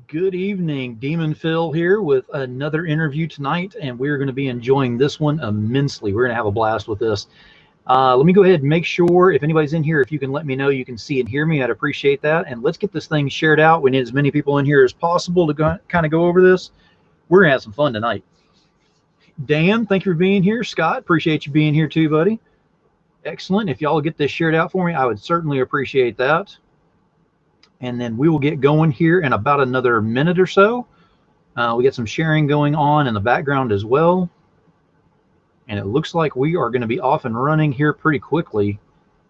Good evening, Demon Phil here with another interview tonight, and we're going to be enjoying this one immensely. We're going to have a blast with this. Let me go ahead and make sure if anybody's in here, if you can let me know you can see and hear me, I'd appreciate that. And let's get this thing shared out. We need as many people in here as possible to kind of go over this. We're going to have some fun tonight. Dan, thank you for being here. Scott, appreciate you being here too, buddy. Excellent. If y'all get this shared out for me, I would certainly appreciate that. And then we will get going here in about another minute or so. We got some sharing going on in the background as well. And it looks like we are going to be off and running here pretty quickly.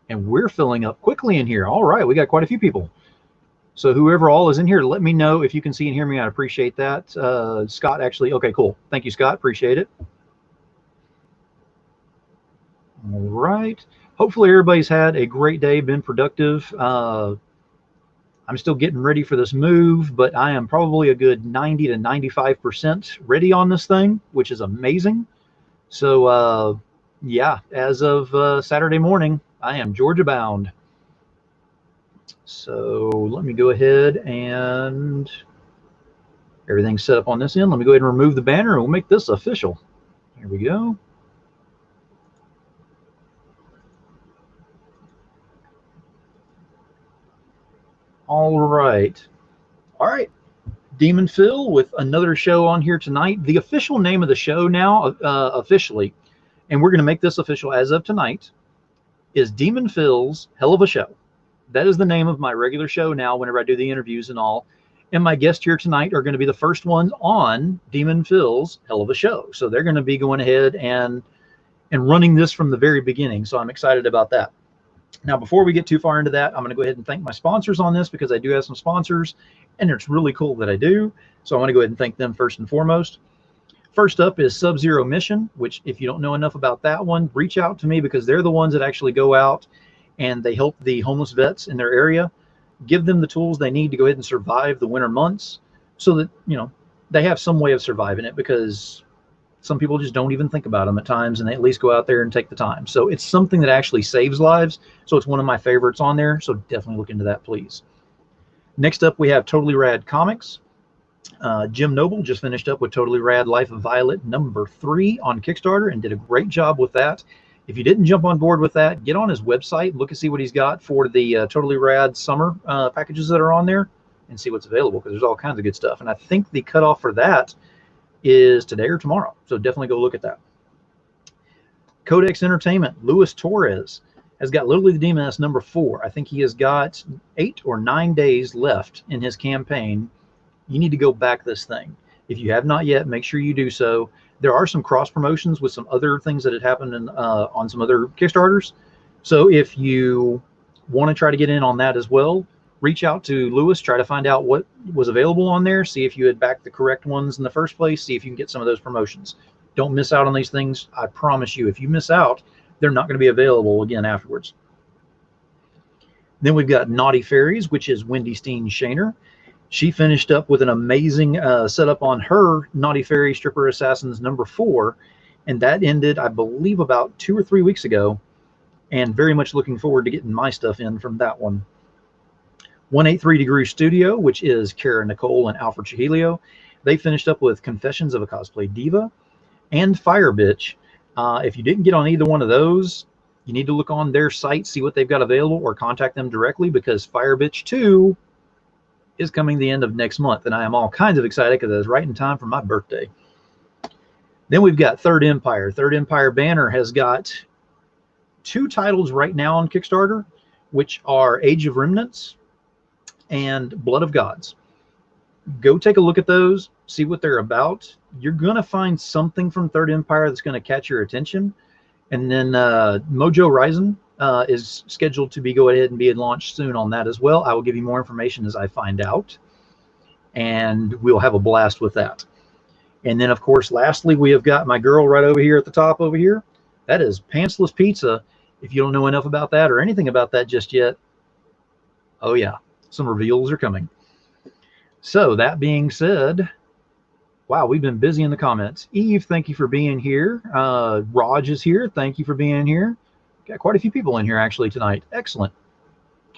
And we're filling up quickly in here. All right, we got quite a few people. So whoever all is in here, let me know if you can see and hear me. I'd appreciate that. Scott, actually, okay, cool. Thank you, Scott. Appreciate it. All right. Hopefully everybody's had a great day, been productive. I'm still getting ready for this move, but I am probably a good 90 to 95% ready on this thing, which is amazing. So, yeah, as of Saturday morning, I am Georgia bound. So let me go ahead and everything's set up on this end. Let me go ahead and remove the banner and we'll make this official. Here we go. All right. Demon Phil with another show on here tonight. The official name of the show now, officially, and we're going to make this official as of tonight, is Demon Phil's Hell of a Show. That is the name of my regular show now whenever I do the interviews and all. And my guests here tonight are going to be the first ones on Demon Phil's Hell of a Show. So they're going to be going ahead and running this from the very beginning. So I'm excited about that. Now, before we get too far into that, I'm going to go ahead and thank my sponsors on this because I do have some sponsors, and it's really cool that I do. So I want to go ahead and thank them first and foremost. First up is Sub-Zero Mission, which if you don't know enough about that one, reach out to me because they're the ones that actually go out and they help the homeless vets in their area, give them the tools they need to go ahead and survive the winter months so that, you know, they have some way of surviving it because some people just don't even think about them at times, and they at least go out there and take the time. So it's something that actually saves lives. So it's one of my favorites on there. So definitely look into that, please. Next up, we have Totally Rad Comics. Jim Noble just finished up with Totally Rad Life of Violet #3 on Kickstarter and did a great job with that. If you didn't jump on board with that, get on his website, look and see what he's got for the Totally Rad summer packages that are on there and see what's available because there's all kinds of good stuff. And I think the cutoff for that is today or tomorrow. So definitely go look at that. Codex Entertainment, Luis Torres has got Literally the Demoness #4. I think he has got 8 or 9 days left in his campaign. You need to go back this thing. If you have not yet, make sure you do so. There are some cross promotions with some other things that had happened in, on some other Kickstarters. So if you want to try to get in on that as well, reach out to Lewis, try to find out what was available on there, see if you had backed the correct ones in the first place, see if you can get some of those promotions. Don't miss out on these things. I promise you, if you miss out, they're not going to be available again afterwards. Then we've got Naughty Fairies, which is Wendy Steen Shaner. She finished up with an amazing setup on her Naughty Fairy Stripper Assassins #4, and that ended, I believe, about 2 or 3 weeks ago, and very much looking forward to getting my stuff in from that one. 183 Degree Studio, which is Kara Nicole and Alfred Chihilio. They finished up with Confessions of a Cosplay Diva and Fire Bitch. If you didn't get on either one of those, you need to look on their site, see what they've got available, or contact them directly because Fire Bitch 2 is coming the end of next month, and I am all kinds of excited because it's right in time for my birthday. Then we've got Third Empire. Third Empire Banner has got 2 titles right now on Kickstarter, which are Age of Remnants and Blood of Gods. Go take a look at those, see what they're about. You're going to find something from Third Empire that's going to catch your attention. And then Mojo Rising is scheduled to go ahead and be launched soon on that as well. I will give you more information as I find out, and we'll have a blast with that. And then, of course, lastly, we have got my girl right over here at the top over here. That is Pantsless Pizza. If you don't know enough about that or anything about that just yet, oh yeah, some reveals are coming. So that being said, wow, we've been busy in the comments. Eve, thank you for being here. Raj is here. Thank you for being here. Got quite a few people in here actually tonight. Excellent.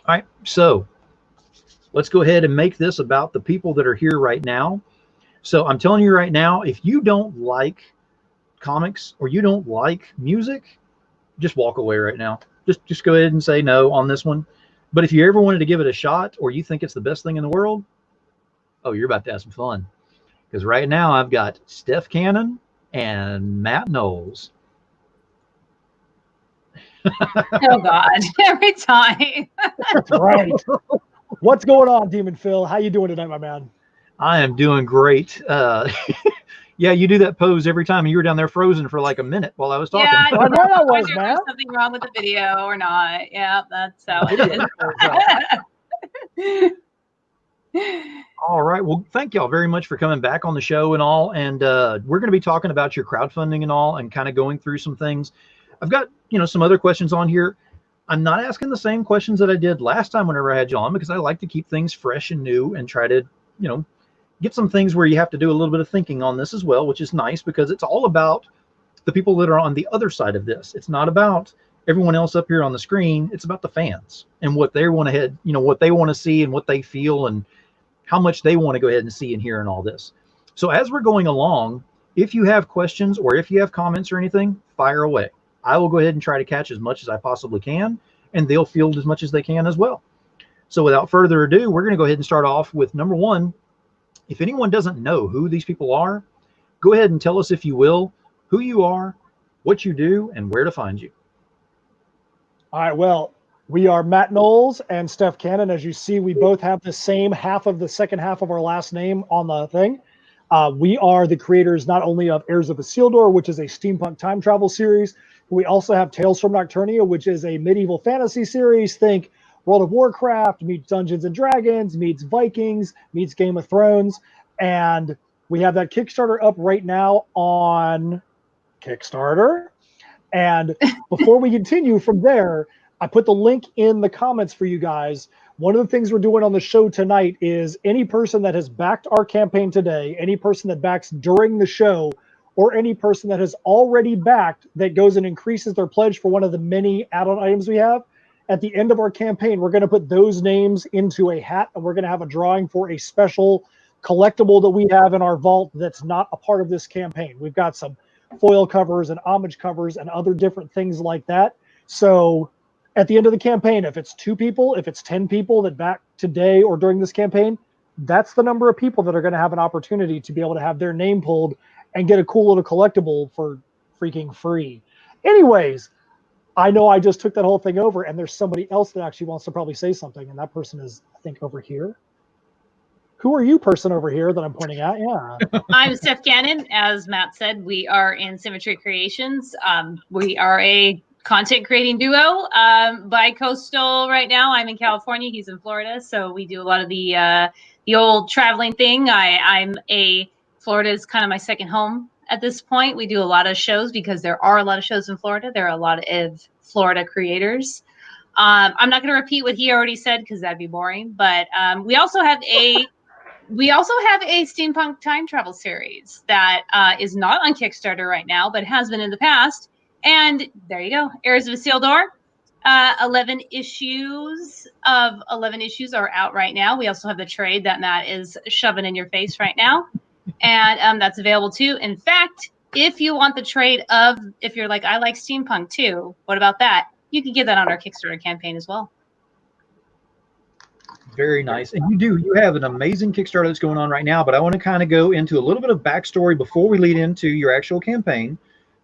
All right, so Let's go ahead and make this about the people that are here right now. So I'm telling you right now, if you don't like comics or you don't like music, just walk away right now. Just go ahead and say no on this one. But if you ever wanted to give it a shot or you think it's the best thing in the world, oh, you're about to have some fun. Because right now I've got Steph Cannon and Matt Knowles. Oh God, every time. That's right. What's going on, Demon Phil? How you doing tonight, my man? I am doing great. Yeah, you do that pose every time, and you were down there frozen for like a minute while I was talking. Yeah, I know that was, man. There's something wrong with the video or not. Yeah, that's how it is. All right. Well, thank y'all very much for coming back on the show and all. And we're going to be talking about your crowdfunding and all, and kind of going through some things. I've got, some other questions on here. I'm not asking the same questions that I did last time whenever I had you on, because I like to keep things fresh and new and try to, get some things where you have to do a little bit of thinking on this as well, which is nice because it's all about the people that are on the other side of this. It's not about everyone else up here on the screen. It's about the fans and what they want to what they want to see and what they feel and how much they want to go ahead and see and hear and all this. So as we're going along, if you have questions or if you have comments or anything, fire away. I will go ahead and try to catch as much as I possibly can, and they'll field as much as they can as well. So without further ado, we're going to go ahead and start off with number one. If anyone doesn't know who these people are, go ahead and tell us, if you will, who you are, what you do, and where to find you. All right, well, we are Matt Knowles and Steph Cannon. As you see, we both have the same half of the second half of our last name on the thing. We are the creators not only of Heirs of Isildur, which is a steampunk time travel series, but we also have Tales from Nocturnia, which is a medieval fantasy series. Think World of Warcraft meets Dungeons and Dragons, meets Vikings, meets Game of Thrones. And we have that Kickstarter up right now on Kickstarter. And before we continue from there, I put the link in the comments for you guys. One of the things we're doing on the show tonight is any person that has backed our campaign today, any person that backs during the show, or any person that has already backed that goes and increases their pledge for one of the many add-on items we have, at the end of our campaign, we're going to put those names into a hat, and we're going to have a drawing for a special collectible that we have in our vault that's not a part of this campaign. We've got some foil covers and homage covers and other different things like that. So at the end of the campaign, if it's 2 people, if it's 10 people that back today or during this campaign, that's the number of people that are going to have an opportunity to be able to have their name pulled and get a cool little collectible for freaking free. Anyways, I know I just took that whole thing over, and there's somebody else that actually wants to probably say something, and that person is, I think, over here. Who are you, person over here that I'm pointing at? Yeah. I'm Steph Cannon. As Matt said, we are in Symmetry Creations. We are a content creating duo. Bi-coastal right now. I'm in California. He's in Florida. So we do a lot of the old traveling thing. Florida is kind of my second home at this point. We do a lot of shows because there are a lot of shows in Florida. There are a lot of Florida creators. I'm not going to repeat what he already said because that'd be boring. But we also have a steampunk time travel series that is not on Kickstarter right now, but has been in the past. And there you go, Heirs of Isildur. 11 issues are out right now. We also have the trade that Matt is shoving in your face right now. And that's available too. In fact, if you want the trade if you're like, I like steampunk too, what about that? You can get that on our Kickstarter campaign as well. Very nice. And you have an amazing Kickstarter that's going on right now, but I want to kind of go into a little bit of backstory before we lead into your actual campaign,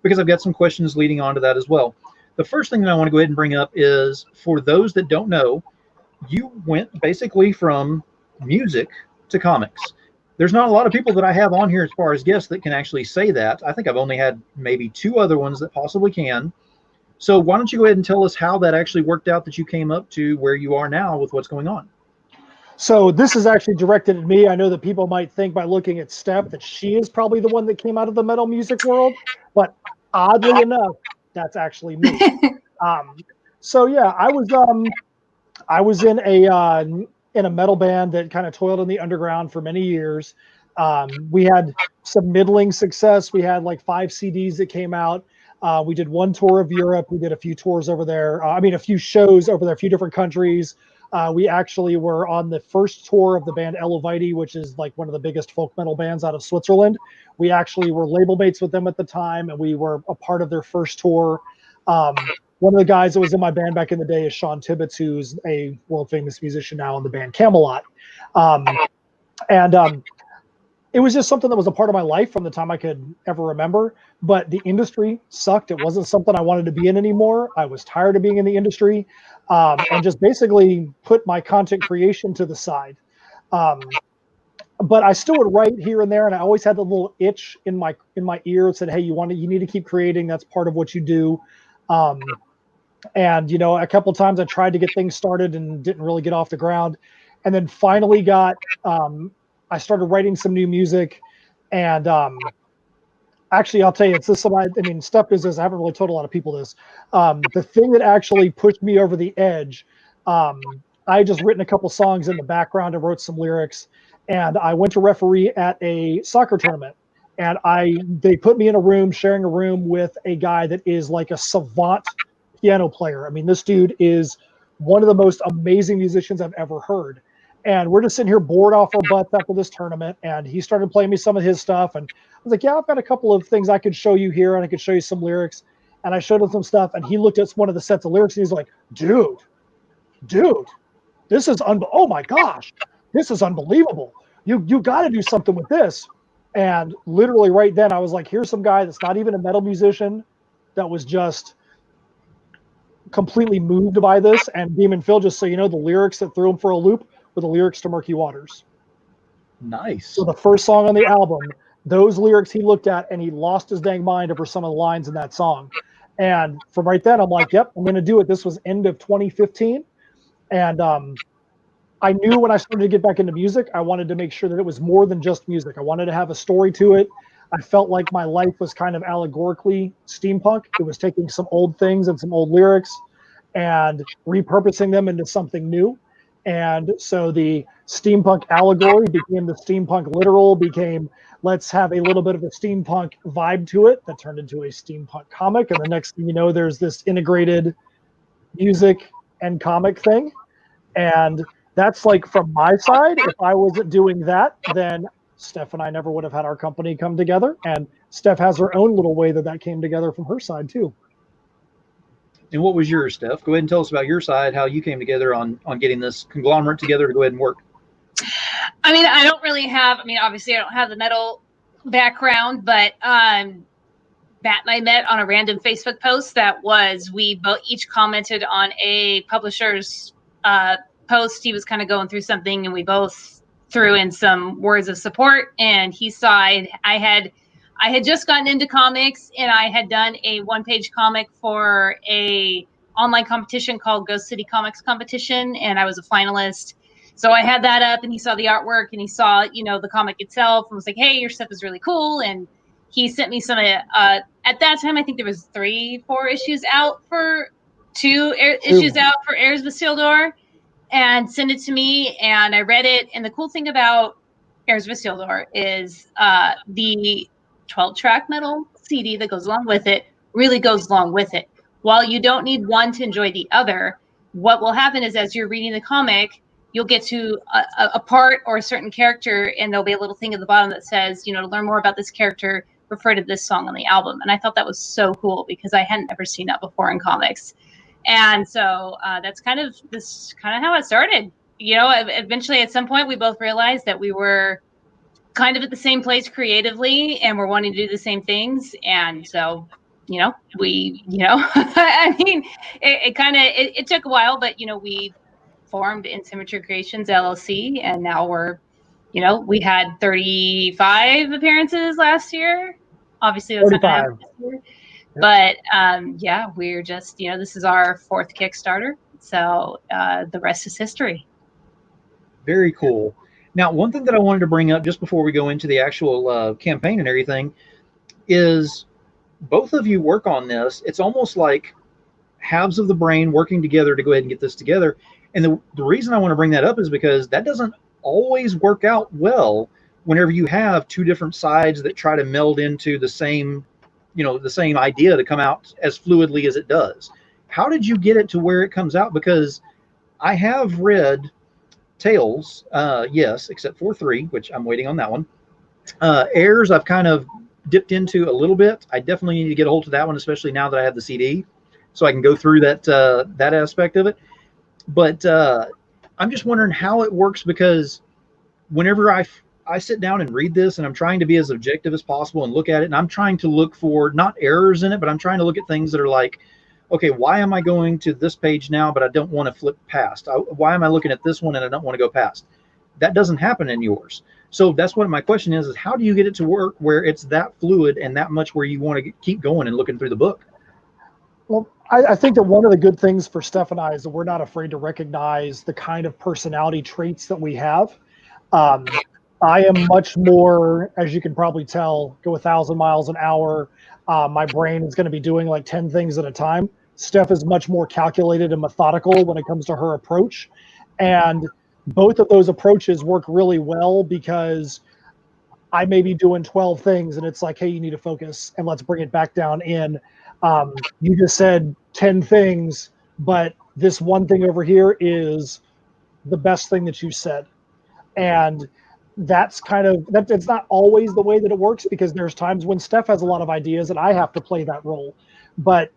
because I've got some questions leading on to that as well. The first thing that I want to go ahead and bring up is, for those that don't know, you went basically from music to comics. There's not a lot of people that I have on here as far as guests that can actually say that. I think I've only had maybe 2 other ones that possibly can. So why don't you go ahead and tell us how that actually worked out, that you came up to where you are now with what's going on? So this is actually directed at me. I know that people might think by looking at Steph that she is probably the one that came out of the metal music world, but oddly enough, that's actually me. So yeah, I was in a metal band that kind of toiled in the underground for many years. We had some middling success. We had like 5 CDs that came out. We did 1 tour of Europe. We did a few tours over there. A few shows over there, a few different countries. We actually were on the first tour of the band Elovite, which is like one of the biggest folk metal bands out of Switzerland. We actually were label mates with them at the time, and we were a part of their first tour. One of the guys that was in my band back in the day is Sean Tibbetts, who's a world famous musician now in the band Camelot. It was just something that was a part of my life from the time I could ever remember. But the industry sucked. It wasn't something I wanted to be in anymore. I was tired of being in the industry, and just basically put my content creation to the side. But I still would write here and there, and I always had the little itch in my ear that said, "Hey, you need to keep creating. That's part of what you do." And a couple times I tried to get things started and didn't really get off the ground, and then finally got. I started writing some new music, and actually, I'll tell you, it's this. I mean, stuff is this. I haven't really told a lot of people this. The thing that actually pushed me over the edge, I had just written a couple songs in the background and wrote some lyrics, and I went to referee at a soccer tournament, and they put me in a room, sharing a room with a guy that is like a savant piano player. I mean, this dude is one of the most amazing musicians I've ever heard. And we're just sitting here bored off our butts after this tournament. And he started playing me some of his stuff. And I was like, yeah, I've got a couple of things I could show you here. And I could show you some lyrics. And I showed him some stuff. And he looked at one of the sets of lyrics. And he's like, dude, this is, oh my gosh, this is unbelievable. You got to do something with this. And literally right then I was like, here's some guy that's not even a metal musician that was just completely moved by this. And Demon Phil, just so you know, the lyrics that threw him for a loop were the lyrics to Murky Waters. Nice. So the first song on the album, those lyrics he looked at and he lost his dang mind over some of the lines in that song. And from right then, I'm like, yep, I'm going to do it. This was end of 2015. And I knew when I started to get back into music, I wanted to make sure that it was more than just music. I wanted to have a story to it. I felt like my life was kind of allegorically steampunk. It was taking some old things and some old lyrics and repurposing them into something new. And so the steampunk allegory became the steampunk literal, became let's have a little bit of a steampunk vibe to it that turned into a steampunk comic. And the next thing you know, there's this integrated music and comic thing. And that's like from my side. If I wasn't doing that, then Steph and I never would have had our company come together. And Steph has her own little way that came together from her side too. And what was yours, Steph? Go ahead and tell us about your side, how you came together on getting this conglomerate together to go ahead and work. I mean, obviously I don't have the metal background, but Matt and I met on a random Facebook post that was, we both each commented on a publisher's post. He was kind of going through something and we both threw in some words of support, and he saw I had just gotten into comics, and I had done a one-page comic for a online competition called Ghost City Comics Competition, and I was a finalist. So I had that up, and he saw the artwork, and he saw, the comic itself, and was like, "Hey, your stuff is really cool." And he sent me some. At that time, I think there was 3-4 issues out for issues out for Heirs of Isildur, and sent it to me, and I read it. And the cool thing about Heirs of Isildur is the 12-track metal CD that goes along with it really goes along with it. While you don't need one to enjoy the other, what will happen is as you're reading the comic, you'll get to a part or a certain character, and there'll be a little thing at the bottom that says, to learn more about this character, refer to this song on the album. And I thought that was so cool because I hadn't ever seen that before in comics. And so that's kind of how it started. Eventually at some point we both realized that we were kind of at the same place creatively, and we're wanting to do the same things. And so, I mean, it took a while, but, we formed In Symmetry Creations LLC, and now we had 35 appearances last year. Obviously, that's not gonna happen this year. But we're just, this is our 4th Kickstarter. So the rest is history. Very cool. Now, one thing that I wanted to bring up just before we go into the actual campaign and everything is both of you work on this. It's almost like halves of the brain working together to go ahead and get this together. And the reason I want to bring that up is because that doesn't always work out well whenever you have two different sides that try to meld into the same idea to come out as fluidly as it does. How did you get it to where it comes out? Because I have read Tales, yes, except for 3, which I'm waiting on that one. Heirs, I've kind of dipped into a little bit. I definitely need to get a hold of that one, especially now that I have the CD, so I can go through that aspect of it. But I'm just wondering how it works, because whenever I sit down and read this, and I'm trying to be as objective as possible and look at it, and I'm trying to look for not errors in it, but I'm trying to look at things that are like, okay, why am I going to this page now, but I don't want to flip past? Why am I looking at this one and I don't want to go past? That doesn't happen in yours. So that's what my question is how do you get it to work where it's that fluid and that much where you want to keep going and looking through the book? Well, I think that one of the good things for Steph and I is that we're not afraid to recognize the kind of personality traits that we have. I am much more, as you can probably tell, go 1,000 miles an hour. My brain is going to be doing like 10 things at a time. Steph is much more calculated and methodical when it comes to her approach. And both of those approaches work really well because I may be doing 12 things and it's like, hey, you need to focus and let's bring it back down in. You just said 10 things, but this one thing over here is the best thing that you said. And that's kind of that. It's not always the way that it works, because there's times when Steph has a lot of ideas and I have to play that role, but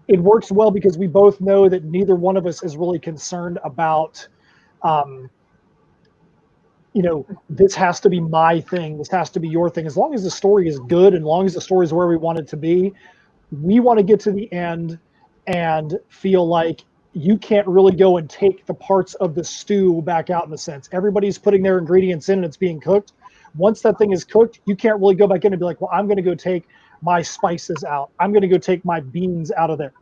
it works well because we both know that neither one of us is really concerned about, this has to be my thing. This has to be your thing. As long as the story is good and as long as the story is where we want it to be, we want to get to the end and feel like you can't really go and take the parts of the stew back out, in a sense. Everybody's putting their ingredients in and it's being cooked. Once that thing is cooked, you can't really go back in and be like, well, I'm going to go take my spices out. I'm going to go take my beans out of there.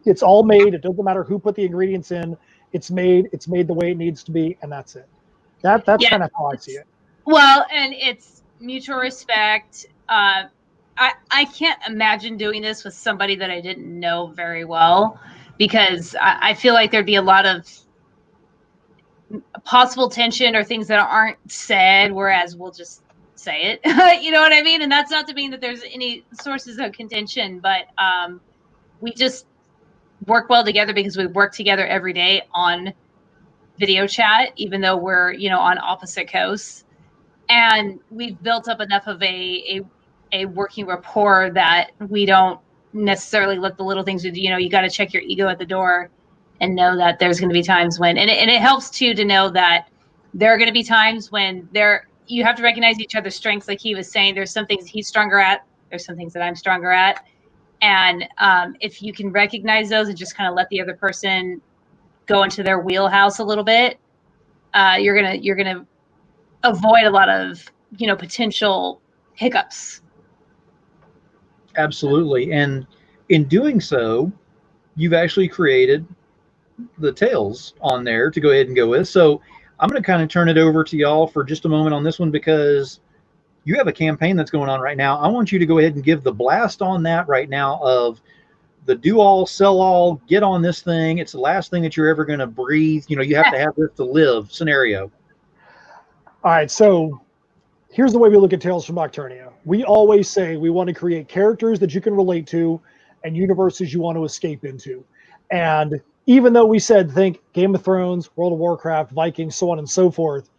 It's all made. It doesn't matter who put the ingredients in. It's made the way it needs to be, and that's it. That's kind of how I see it. Well, and it's mutual respect. I can't imagine doing this with somebody that I didn't know very well, because I feel like there'd be a lot of possible tension or things that aren't said, whereas we'll just say it. You know what I mean? And that's not to mean that there's any sources of contention, but we just work well together because we work together every day on video chat, even though we're, on opposite coasts. And we've built up enough of a working rapport that we don't necessarily let the little things, you got to check your ego at the door and know that there's going to be times when, and it helps too to know that there are going to be times when you have to recognize each other's strengths. Like he was saying, there's some things he's stronger at, there's some things that I'm stronger at. And if you can recognize those and just kind of let the other person go into their wheelhouse a little bit, you're gonna avoid a lot of potential hiccups. Absolutely. And in doing so, you've actually created the tales on there to go ahead and go with. So I'm going to kind of turn it over to y'all for just a moment on this one, because you have a campaign that's going on right now. I want you to go ahead and give the blast on that right now of the do all, sell all, get on this thing. It's the last thing that you're ever going to breathe. You have to have this to live scenario. All right. So here's the way we look at Tales from Nocturnia. We always say we want to create characters that you can relate to and universes you want to escape into. And even though we said, think Game of Thrones, World of Warcraft, Vikings, so on and so forth,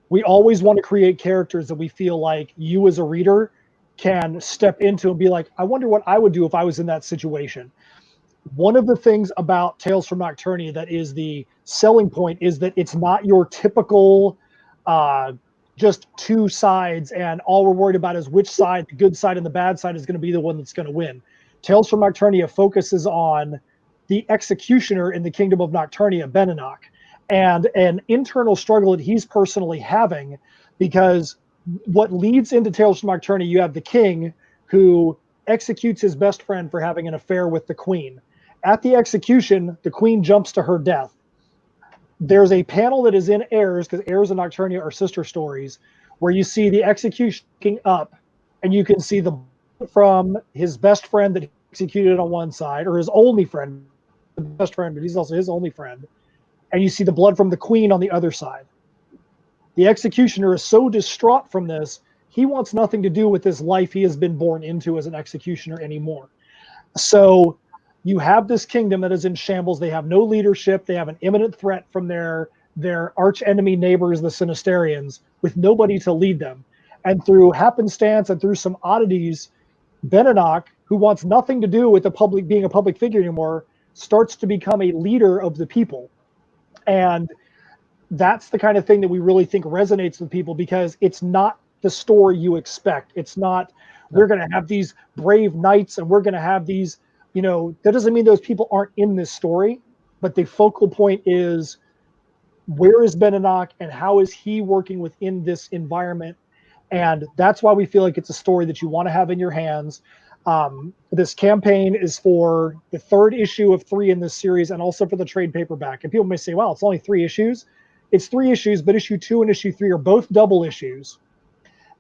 we always want to create characters that we feel like you as a reader can step into and be like, I wonder what I would do if I was in that situation. One of the things about Tales from Nocturnia that is the selling point is that it's not your typical just two sides, and all we're worried about is which side, the good side and the bad side, is going to be the one that's going to win. Tales from Nocturnia focuses on the executioner in the kingdom of Nocturnia, Beninock, and an internal struggle that he's personally having, because what leads into Tales from Nocturnia, you have the king who executes his best friend for having an affair with the queen. At the execution, the queen jumps to her death. There's a panel that is in Heirs, because Heirs and Nocturnia are sister stories, where you see the execution up, and you can see the from his best friend that he executed on one side, or his only friend, the best friend, but he's also his only friend, and you see the blood from the queen on the other side. The executioner is so distraught from this, he wants nothing to do with this life he has been born into as an executioner anymore. So you have this kingdom that is in shambles. They have no leadership. They have an imminent threat from their arch enemy neighbors, the Sinistarians, with nobody to lead them. And through happenstance and through some oddities, Beninock, who wants nothing to do with being a public figure anymore, starts to become a leader of the people. And that's the kind of thing that we really think resonates with people, because it's not the story you expect. It's not, we're going to have these brave knights and we're going to have these, that doesn't mean those people aren't in this story, but the focal point is, where is Beninock and how is he working within this environment? And that's why we feel like it's a story that you want to have in your hands. This campaign is for the 3rd issue of 3 in this series, and also for the trade paperback. And people may say, well, it's only 3 issues. It's 3 issues, but issue 2 and issue 3 are both double issues.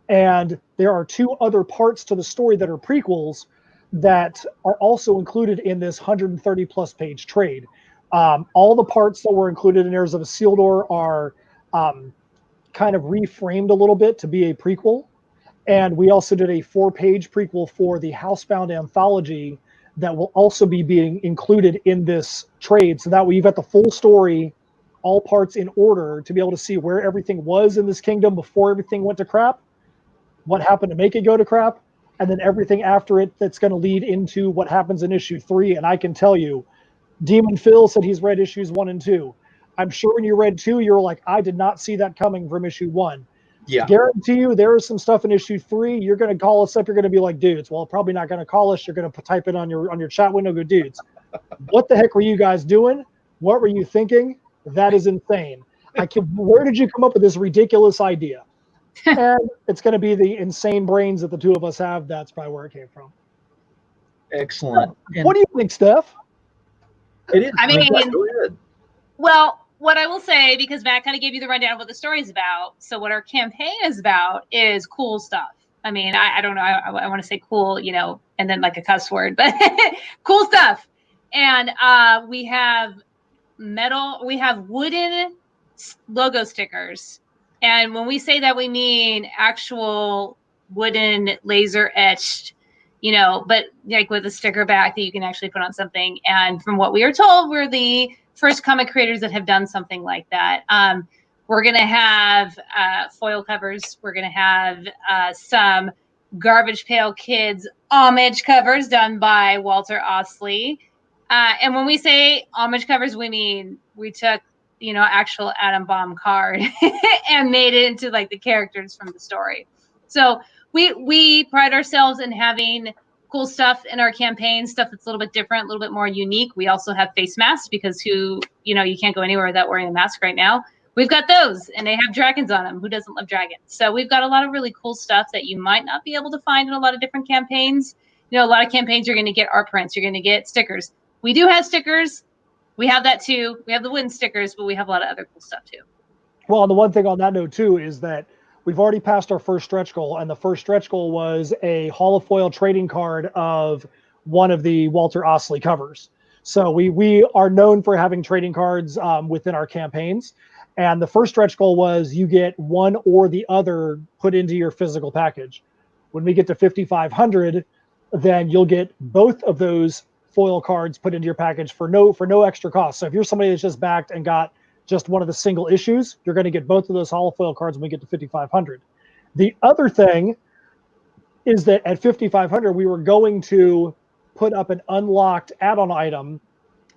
And there are 2 other parts to the story that are prequels that are also included in this 130 plus page trade. All the parts that were included in Heirs of Isildur are kind of reframed a little bit to be a prequel. And we also did a 4-page prequel for the Housebound anthology that will also be being included in this trade. So that way you've got the full story, all parts in order, to be able to see where everything was in this kingdom before everything went to crap, what happened to make it go to crap, and then everything after it that's going to lead into what happens in issue 3. And I can tell you, Demon Phil said he's read issues 1 and 2. I'm sure when you read 2, you're like, I did not see that coming from issue 1. Yeah. Guarantee you there is some stuff in issue 3. You're going to call us up. You're going to be like, dudes. Well, probably not going to call us. You're going to type it on your chat window. Go, dudes. What the heck were you guys doing? What were you thinking? That is insane. Where did you come up with this ridiculous idea? And it's going to be the insane brains that the 2 of us have. That's probably where it came from. Excellent. What do you think, Steph? It is. I mean, go ahead. Well, what I will say, because Matt kind of gave you the rundown of what the story is about. So what our campaign is about is cool stuff. I mean, I don't know. I want to say cool, and then like a cuss word, but cool stuff. And we have wooden logo stickers. And when we say that, we mean actual wooden laser etched, but like with a sticker back that you can actually put on something. And from what we are told, we're the first comic creators that have done something like that. We're going to have foil covers. We're going to have some Garbage Pail Kids homage covers done by Walter Osley. And when we say homage covers, we mean we took, actual atom bomb card and made it into like the characters from the story. So we pride ourselves in having cool stuff in our campaign, stuff that's a little bit different, a little bit more unique. We also have face masks because you can't go anywhere without wearing a mask right now. We've got those, and they have dragons on them. Who doesn't love dragons? So we've got a lot of really cool stuff that you might not be able to find in a lot of different campaigns. A lot of campaigns you're going to get art prints. You're going to get stickers. We do have stickers. We have that too. We have the wooden stickers, but we have a lot of other cool stuff too. Well, and the one thing on that note too is that we've already passed our first stretch goal, and the first stretch goal was a holofoil trading card of one of the Walter Osley covers. So we are known for having trading cards within our campaigns. And the first stretch goal was you get one or the other put into your physical package. When we get to 5,500, then you'll get both of those foil cards put into your package for no extra cost. So if you're somebody that's just backed and got just one of the single issues, you're going to get both of those holofoil cards when we get to 5,500. The other thing is that at 5,500, we were going to put up an unlocked add-on item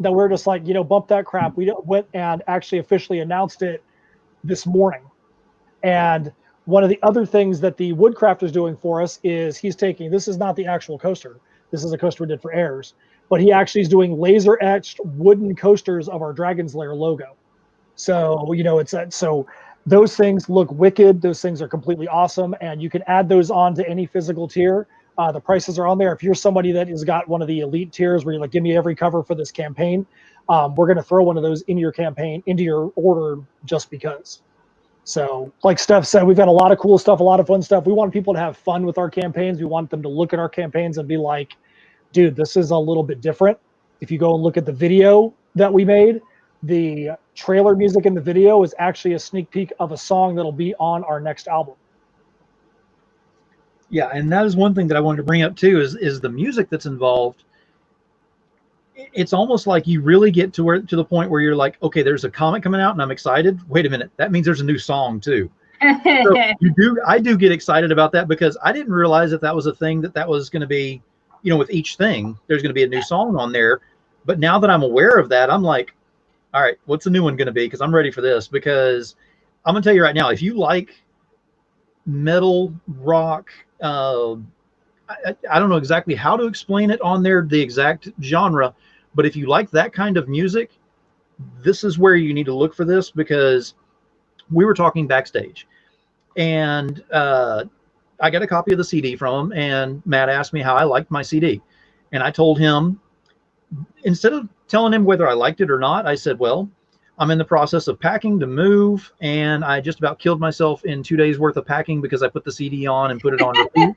that we're just like, bump that crap. We went and actually officially announced it this morning. And one of the other things that the Woodcraft is doing for us is this is not the actual coaster. This is a coaster we did for Heirs, but he actually is doing laser etched wooden coasters of our Dragon's Lair logo. So, so those things look wicked. Those things are completely awesome. And you can add those on to any physical tier. The prices are on there. If you're somebody that has got one of the elite tiers where you're like, give me every cover for this campaign, we're going to throw one of those into your campaign, into your order just because. So like Steph said, we've got a lot of cool stuff, a lot of fun stuff. We want people to have fun with our campaigns. We want them to look at our campaigns and be like, dude, this is a little bit different. If you go and look at the video that we made, the trailer music in the video is actually a sneak peek of a song that'll be on our next album. Yeah, and that is one thing that I wanted to bring up too, is the music that's involved. it's almost like you really get to the point where you're like, okay, there's a comic coming out and I'm excited. Wait a minute, that means there's a new song too. So I do get excited about that, because I didn't realize that was a thing, that was going to be, with each thing, there's going to be a new song on there. But now that I'm aware of that, I'm like, all right, what's the new one going to be? Because I'm ready for this. Because I'm going to tell you right now, if you like metal, rock, I don't know exactly how to explain it on there, the exact genre, but if you like that kind of music, this is where you need to look for this. Because we were talking backstage, and I got a copy of the CD from him, and Matt asked me how I liked my CD. And I told him, instead of telling him whether I liked it or not, I said, well, I'm in the process of packing to move, and I just about killed myself in 2 days worth of packing because I put the CD on and put it on repeat.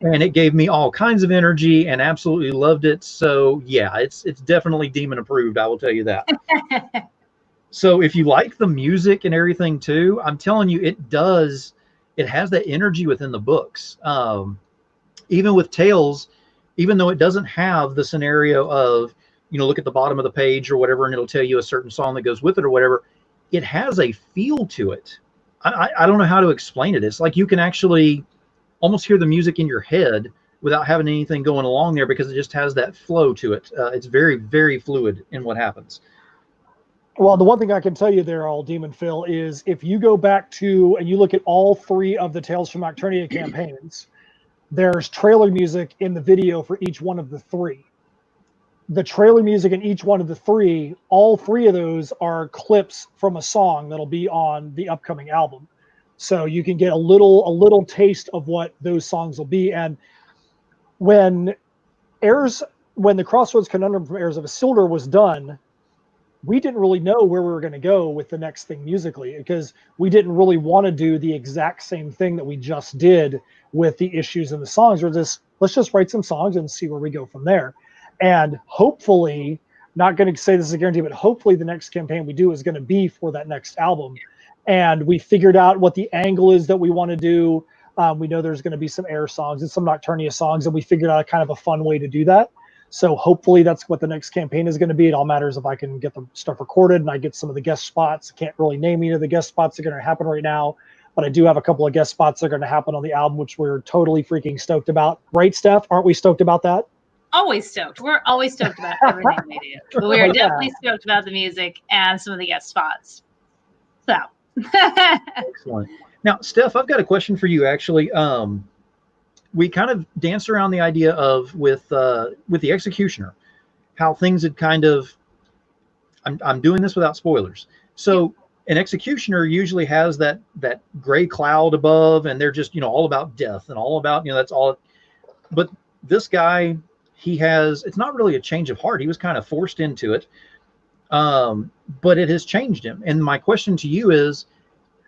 And it gave me all kinds of energy, and absolutely loved it. So yeah, it's definitely demon approved, I will tell you that. So if you like the music and everything too, I'm telling you, it has that energy within the books. Even with Tales, even though it doesn't have the scenario of, look at the bottom of the page or whatever, and it'll tell you a certain song that goes with it or whatever, it has a feel to it. I don't know how to explain it. It's like you can actually almost hear the music in your head without having anything going along there, because it just has that flow to it. It's very, very fluid in what happens. Well, the one thing I can tell you there, all Demon Phil, is if you go back to and you look at all 3 of the Tales from Nocturnia campaigns, there's trailer music in the video for each one of the 3. The trailer music in each one of the 3, all 3 of those are clips from a song that'll be on the upcoming album. So you can get a little taste of what those songs will be. And when the Crossroads Conundrum from Heirs of Isildur was done, we didn't really know where we were going to go with the next thing musically, because we didn't really want to do the exact same thing that we just did with the issues and the songs. Let's just write some songs and see where we go from there. And hopefully, not going to say this is a guarantee, but hopefully the next campaign we do is going to be for that next album. And we figured out what the angle is that we want to do. We know there's going to be some Air songs and some Nocturnia songs, and we figured out kind of a fun way to do that. So hopefully that's what the next campaign is going to be. It all matters if I can get the stuff recorded and I get some of the guest spots. I can't really name any of the guest spots that are going to happen right now, but I do have a couple of guest spots that are going to happen on the album, which we're totally freaking stoked about. Right, Steph? Aren't we stoked about that? Always stoked. We're always stoked about everything we do. But we are definitely stoked about the music and some of the guest spots. So. Excellent. Now, Steph, I've got a question for you, actually. We kind of danced around the idea of with the Executioner, how things had kind of, I'm doing this without spoilers. So an Executioner usually has that gray cloud above, and they're just, all about death and all about, that's all. But this guy, it's not really a change of heart. He was kind of forced into it. But it has changed him. And my question to you is,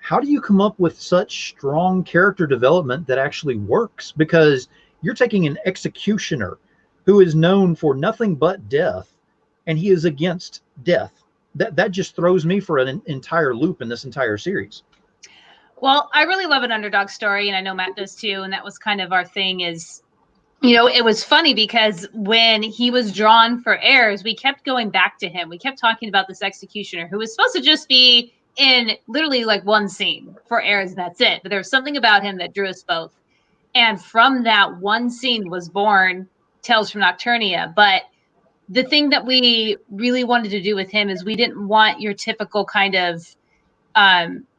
how do you come up with such strong character development that actually works? Because you're taking an executioner who is known for nothing but death, and he is against death. That just throws me for an entire loop in this entire series. Well, I really love an underdog story, and I know Matt does too. And that was kind of our thing is, it was funny because when he was drawn for Heirs, we kept going back to him. We kept talking about this executioner who was supposed to just be in literally like one scene for Heirs, and that's it. But there was something about him that drew us both. And from that one scene was born Tales from Nocturnia. But the thing that we really wanted to do with him is we didn't want your typical kind of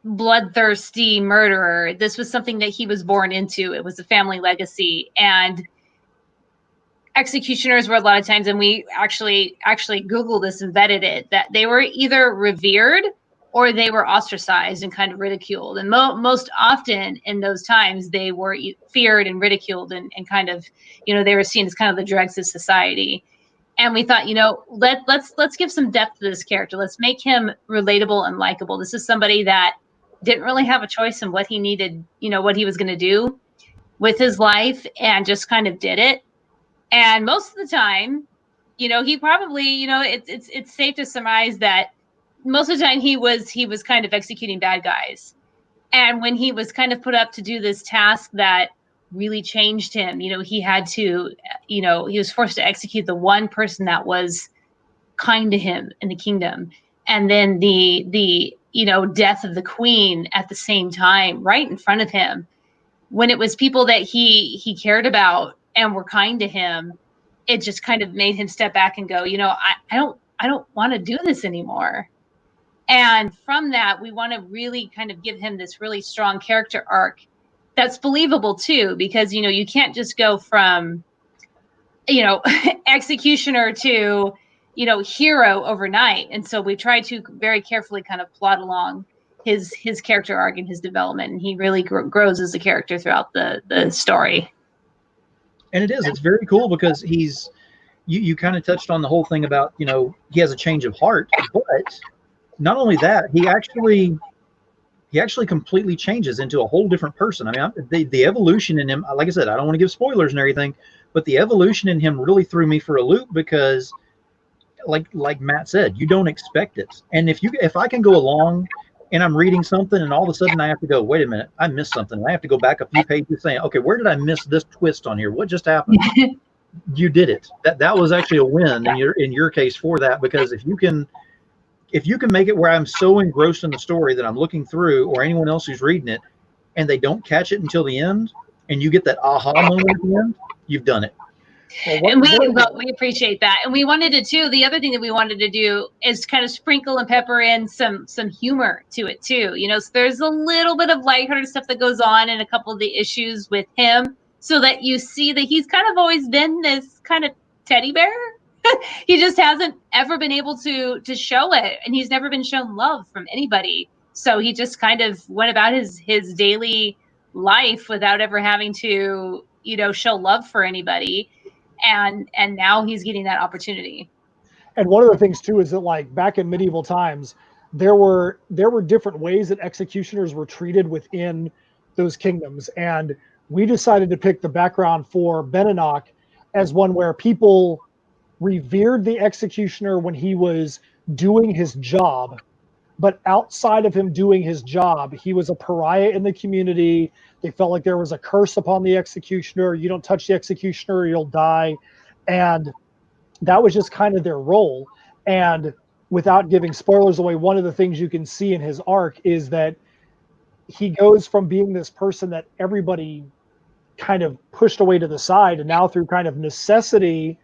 bloodthirsty murderer. This was something that he was born into. It was a family legacy. And executioners were a lot of times, and we actually Googled this and vetted it, that they were either revered or they were ostracized and kind of ridiculed. And most often in those times, they were feared and ridiculed and kind of, they were seen as kind of the dregs of society. And we thought, let's give some depth to this character. Let's make him relatable and likable. This is somebody that didn't really have a choice in what he needed, what he was going to do with his life, and just kind of did it. And most of the time, he probably, it's safe to surmise that most of the time he was kind of executing bad guys. And when he was kind of put up to do this task that really changed him, he had to, he was forced to execute the one person that was kind to him in the kingdom. And then the death of the queen at the same time, right in front of him, when it was people that he cared about and were kind to him, it just kind of made him step back and go, I don't want to do this anymore. And from that, we want to really kind of give him this really strong character arc that's believable too, because, you can't just go from, executioner to, hero overnight. And so we try to very carefully kind of plot along his character arc and his development. And he really grows as a character throughout the story. And it's very cool because you kind of touched on the whole thing about, he has a change of heart, but not only that, he actually completely changes into a whole different person. I mean, the evolution in him, like I said, I don't want to give spoilers and everything, but the evolution in him really threw me for a loop because, like Matt said, you don't expect it. And if I can go along and I'm reading something and all of a sudden I have to go, wait a minute, I missed something. I have to go back a few pages saying, okay, where did I miss this twist on here? What just happened? You did it. That was actually a win in your case for that, because if you can make it where I'm so engrossed in the story that I'm looking through, or anyone else who's reading it, and they don't catch it until the end, and you get that aha moment at the end, you've done it. And we appreciate that. And we wanted to too. The other thing that we wanted to do is kind of sprinkle and pepper in some humor to it too. So there's a little bit of lighthearted stuff that goes on in a couple of the issues with him, so that you see that he's kind of always been this kind of teddy bear. He just hasn't ever been able to show it, and he's never been shown love from anybody. So he just kind of went about his daily life without ever having to, show love for anybody. And now he's getting that opportunity. And one of the things too is that, like, back in medieval times, there were different ways that executioners were treated within those kingdoms. And we decided to pick the background for Beninock as one where people revered the executioner when he was doing his job, but outside of him doing his job, he was a pariah in the community. They felt like there was a curse upon the executioner. You don't touch the executioner or you'll die. And that was just kind of their role. And without giving spoilers away, one of the things you can see in his arc is that he goes from being this person that everybody kind of pushed away to the side, and now through kind of necessity,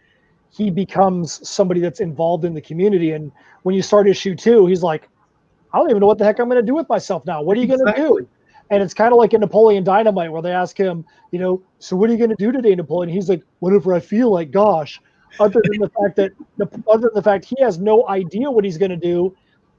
he becomes somebody that's involved in the community. And when you start issue 2, he's like, I don't even know what the heck I'm going to do with myself now. What are you going to do? And it's kind of like in Napoleon Dynamite, where they ask him, so what are you going to do today, Napoleon? He's like, whatever I feel like, gosh. Other than the fact he has no idea what he's going to do,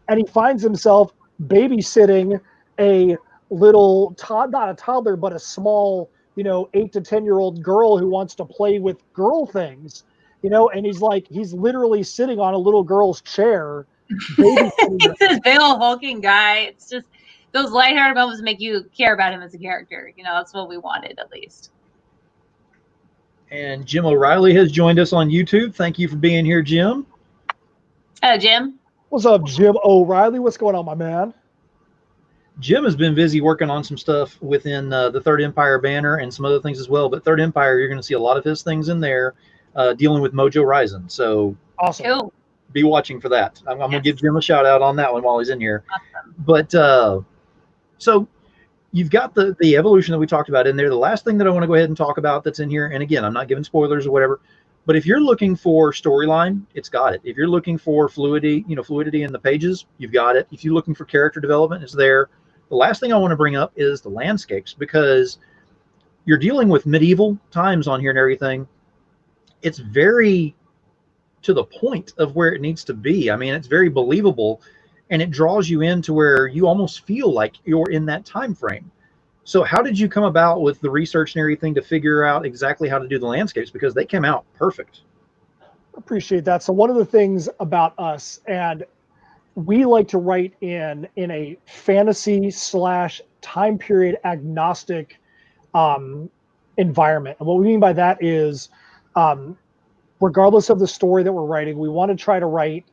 and he finds himself babysitting a little not a toddler, but a small, 8 to 10-year-old girl who wants to play with girl things. And he's literally sitting on a little girl's chair. He's this big old hulking guy. It's just those lighthearted moments make you care about him as a character. That's what we wanted, at least. And Jim O'Reilly has joined us on YouTube. Thank you for being here, Jim. Hello, Jim. What's up, Jim O'Reilly? What's going on, my man? Jim has been busy working on some stuff within the Third Empire banner and some other things as well. But Third Empire, you're going to see a lot of his things in there dealing with Mojo Rising. So awesome. Cool. Be watching for that. I'm going to give Jim a shout out on that one while he's in here. Awesome. But so you've got the evolution that we talked about in there. The last thing that I want to go ahead and talk about that's in here, and again, I'm not giving spoilers or whatever, but if you're looking for storyline, it's got it. If you're looking for fluidity in the pages, you've got it. If you're looking for character development, it's there. The last thing I want to bring up is the landscapes, because you're dealing with medieval times on here and everything. It's very to the point of where it needs to be. I mean, it's very believable, and it draws you into where you almost feel like you're in that time frame. So how did you come about with the research and everything to figure out exactly how to do the landscapes? Because they came out perfect. Appreciate that. So one of the things about us, and we like to write in a fantasy / time period agnostic environment. And what we mean by that is, regardless of the story that we're writing, we want to try to write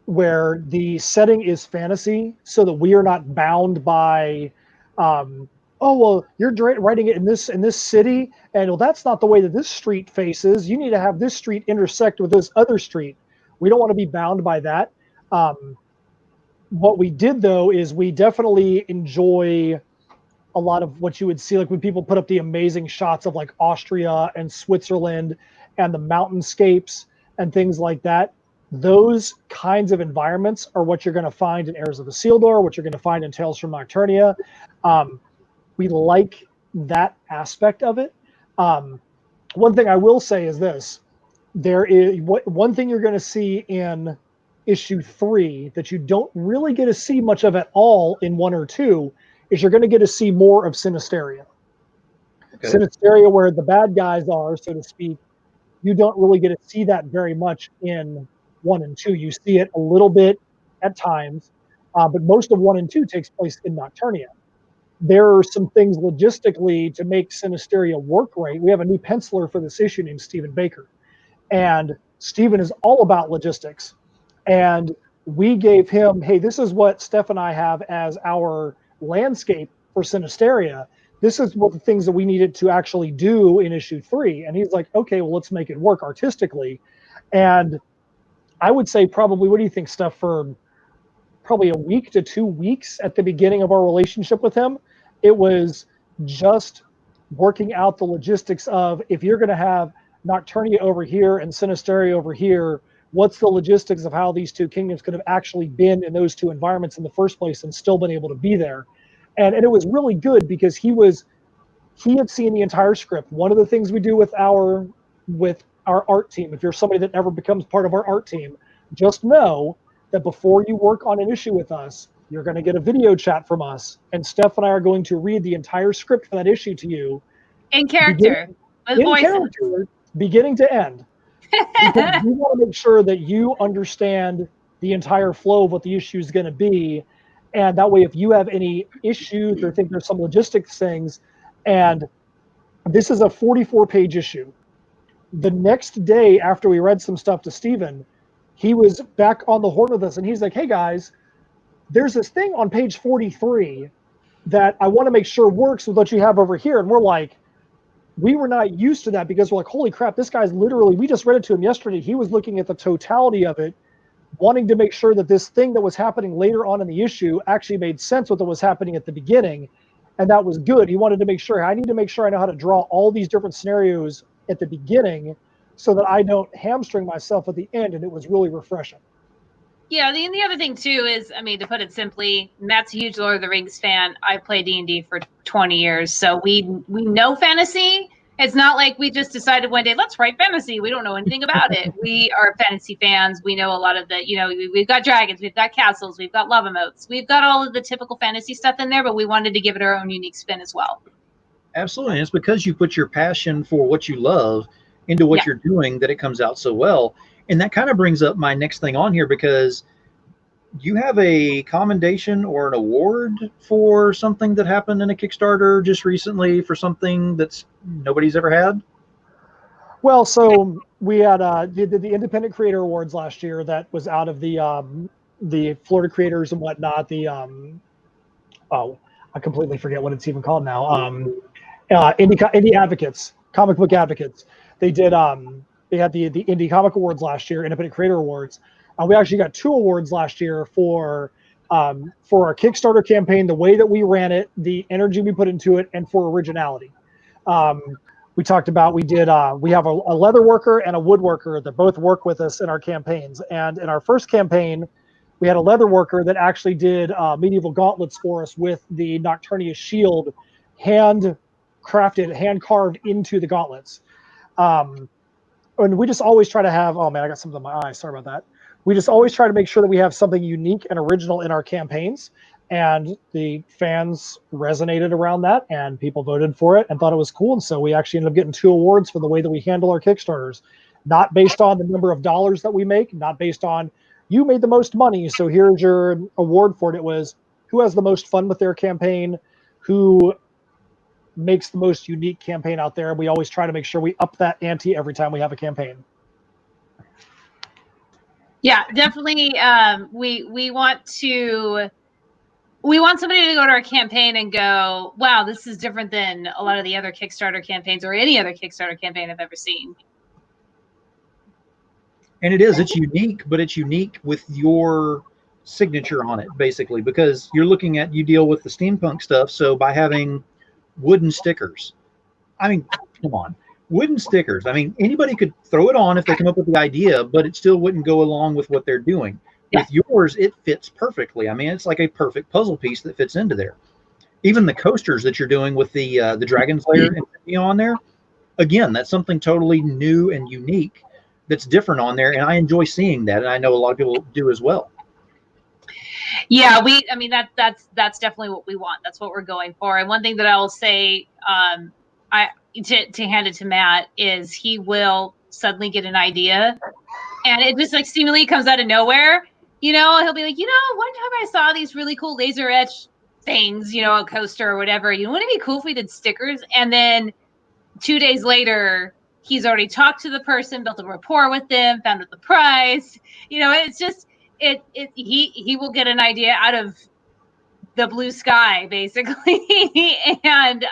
where the setting is fantasy, so that we are not bound by, oh, well, you're writing it in this city, and well, that's not the way that this street faces. You need to have this street intersect with this other street. we don't want to be bound by that. What we did though is we definitely enjoy a lot of what you would see, like when people put up the amazing shots of like Austria and Switzerland and the mountainscapes and things like that. Those kinds of environments are what you're going to find in Heirs of the Sealdor, what you're going to find in Tales from Nocturnia. We like that aspect of it. One thing I will say is this: there is one thing you're going to see in issue 3 that you don't really get to see much of at all in 1 or 2 is you're going to get to see more of Sinisteria. Okay. Sinisteria, where the bad guys are, so to speak, you don't really get to see that very much in 1 and 2. You see it a little bit at times, but most of 1 and 2 takes place in Nocturnia. There are some things logistically to make Sinisteria work right. We have a new penciler for this issue named Stephen Baker, and Stephen is all about logistics. And we gave him, hey, this is what Steph and I have as our landscape for Sinisteria. This is what the things that we needed to actually do in issue 3. And he's like, okay, well, let's make it work artistically. And I would say probably, what do you think, Steph, for probably a week to 2 weeks at the beginning of our relationship with him, it was just working out the logistics of, if you're going to have Nocturnia over here and Sinisteria over here, what's the logistics of how these 2 kingdoms could have actually been in those 2 environments in the first place and still been able to be there. And it was really good because he had seen the entire script. One of the things we do with our art team, if you're somebody that ever becomes part of our art team, just know that before you work on an issue with us, you're going to get a video chat from us, and Steph and I are going to read the entire script for that issue to you. In character. Beginning to end. Because we want to make sure that you understand the entire flow of what the issue is going to be. And that way, if you have any issues or think there's some logistics things, and this is a 44-page issue. The next day after we read some stuff to Stephen, he was back on the horn with us, and he's like, hey guys, there's this thing on page 43 that I want to make sure works with what you have over here. And we're like, we were not used to that, because we're like, holy crap, this guy's literally, we just read it to him yesterday. He was looking at the totality of it, wanting to make sure that this thing that was happening later on in the issue actually made sense with what was happening at the beginning. And that was good. He wanted to make sure, I need to make sure I know how to draw all these different scenarios at the beginning so that I don't hamstring myself at the end. And it was really refreshing. Yeah, the other thing too is, I mean, to put it simply, Matt's a huge Lord of the Rings fan. I played D&D for 20 years, so we know fantasy. It's not like we just decided one day, let's write fantasy. We don't know anything about it. We are fantasy fans. We know a lot of the, we've got dragons, we've got castles, we've got love emotes, we've got all of the typical fantasy stuff in there, but we wanted to give it our own unique spin as well. Absolutely. And it's because you put your passion for what you love into what you're doing that it comes out so well. And that kind of brings up my next thing on here, because you have a commendation or an award for something that happened in a Kickstarter just recently for something that's nobody's ever had. Well, so we had did the Independent Creator Awards last year. That was out of the Florida creators and whatnot. I completely forget what it's even called now. Indie Advocates, comic book advocates. They did. They had the Indie Comic Awards last year, Independent Creator Awards. We actually got 2 awards last year for our Kickstarter campaign, the way that we ran it, the energy we put into it, and for originality. We talked about, we have a leather worker and a woodworker that both work with us in our campaigns. And in our first campaign, we had a leather worker that actually did medieval gauntlets for us with the Nocturnia shield hand carved into the gauntlets. And we just always try to have, oh man, I got something in my eye. Sorry about that. We just always try to make sure that we have something unique and original in our campaigns. And the fans resonated around that, and people voted for it and thought it was cool. And so we actually ended up getting 2 awards for the way that we handle our Kickstarters, not based on the number of dollars that we make, not based on you made the most money, so here's your award for it. It was who has the most fun with their campaign, who makes the most unique campaign out there. We always try to make sure we up that ante every time we have a campaign. Yeah, definitely. We want somebody to go to our campaign and go, wow, this is different than a lot of the other Kickstarter campaigns or any other Kickstarter campaign I've ever seen. And it is, it's unique, but it's unique with your signature on it, basically, because you deal with the steampunk stuff. So by having wooden stickers, I mean, come on, wooden stickers. I mean, anybody could throw it on if they come up with the idea, but it still wouldn't go along with what they're doing. Yeah. With yours, it fits perfectly. I mean, it's like a perfect puzzle piece that fits into there. Even the coasters that you're doing with the Dragon Slayer on there, again, that's something totally new and unique that's different on there, and I enjoy seeing that, and I know a lot of people do as well. Yeah, I mean that's definitely what we want. That's what we're going for. And one thing that I will say, to hand it to Matt, is he will suddenly get an idea, and it just like seemingly comes out of nowhere. You know, he'll be like, one time I saw these really cool laser etch things, a coaster or whatever. Wouldn't it be cool if we did stickers? And then 2 days later, he's already talked to the person, built a rapport with them, found out the price. It's just he will get an idea out of the blue sky, basically. And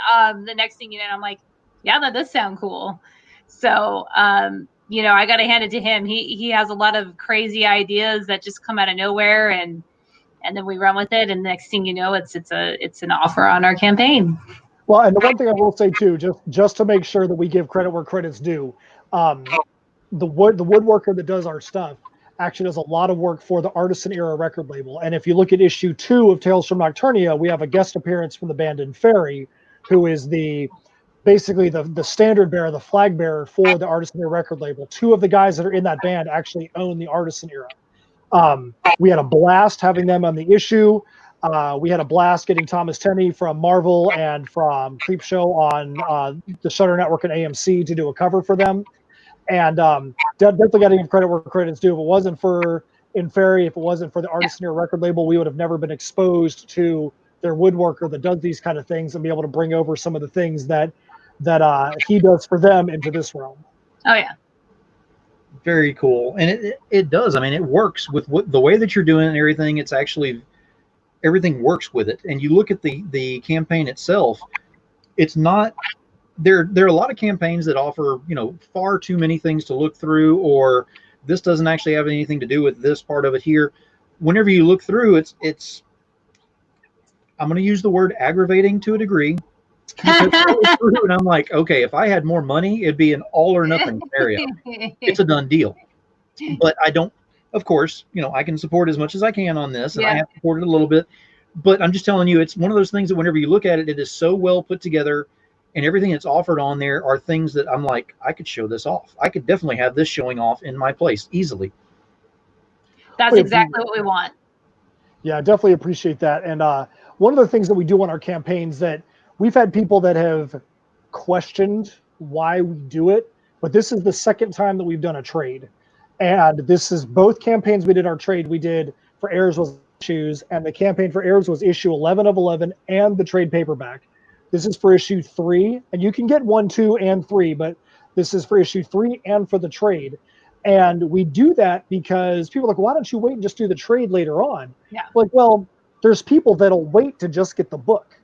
the next thing you know, I'm like, yeah, that does sound cool. So I got to hand it to him. He has a lot of crazy ideas that just come out of nowhere, and then we run with it. And the next thing you know, it's an offer on our campaign. Well, and the one thing I will say too, just to make sure that we give credit where credit's due, the woodworker that does our stuff actually does a lot of work for the Artisan Era record label. And if you look at issue 2 of Tales from Nocturnia, we have a guest appearance from the band In Fairy, who is basically the standard bearer, the flag bearer for the Artisan Era record label. 2 of the guys that are in that band actually own the Artisan Era. We had a blast having them on the issue. We had a blast getting Thomas Tenney from Marvel and from Creepshow on the Shutter Network and AMC to do a cover for them. And definitely got to give credit where credit's due. If it wasn't for In Fairy, if it wasn't for the Artisan Era record label, we would have never been exposed to their woodworker that does these kind of things and be able to bring over some of the things that he does for them into this realm. Oh, yeah. Very cool. And it does. I mean, it works with the way that you're doing and everything. It's actually, everything works with it. And you look at the campaign itself, it's not, there are a lot of campaigns that offer, far too many things to look through, or this doesn't actually have anything to do with this part of it here. Whenever you look through, it's I'm going to use the word aggravating to a degree. And I'm like, okay, if I had more money, it'd be an all or nothing scenario. It's a done deal. But I don't, of course, I can support as much as I can on this, and I have supported a little bit. But I'm just telling you, it's one of those things that whenever you look at it, it is so well put together, and everything that's offered on there are things that I'm like, I could show this off. I could definitely have this showing off in my place easily. That's exactly what we want. Yeah, definitely appreciate that. And one of the things that we do on our campaigns that we've had people that have questioned why we do it, but this is the second time that we've done a trade. And this is both campaigns we did our trade. We did for Heirs was issues, and the campaign for Heirs was issue 11 of 11 and the trade paperback. This is for issue 3, and you can get 1, 2, and 3, but this is for issue 3 and for the trade. And we do that because people are like, why don't you wait and just do the trade later on? Yeah. Like, well, there's people that'll wait to just get the book.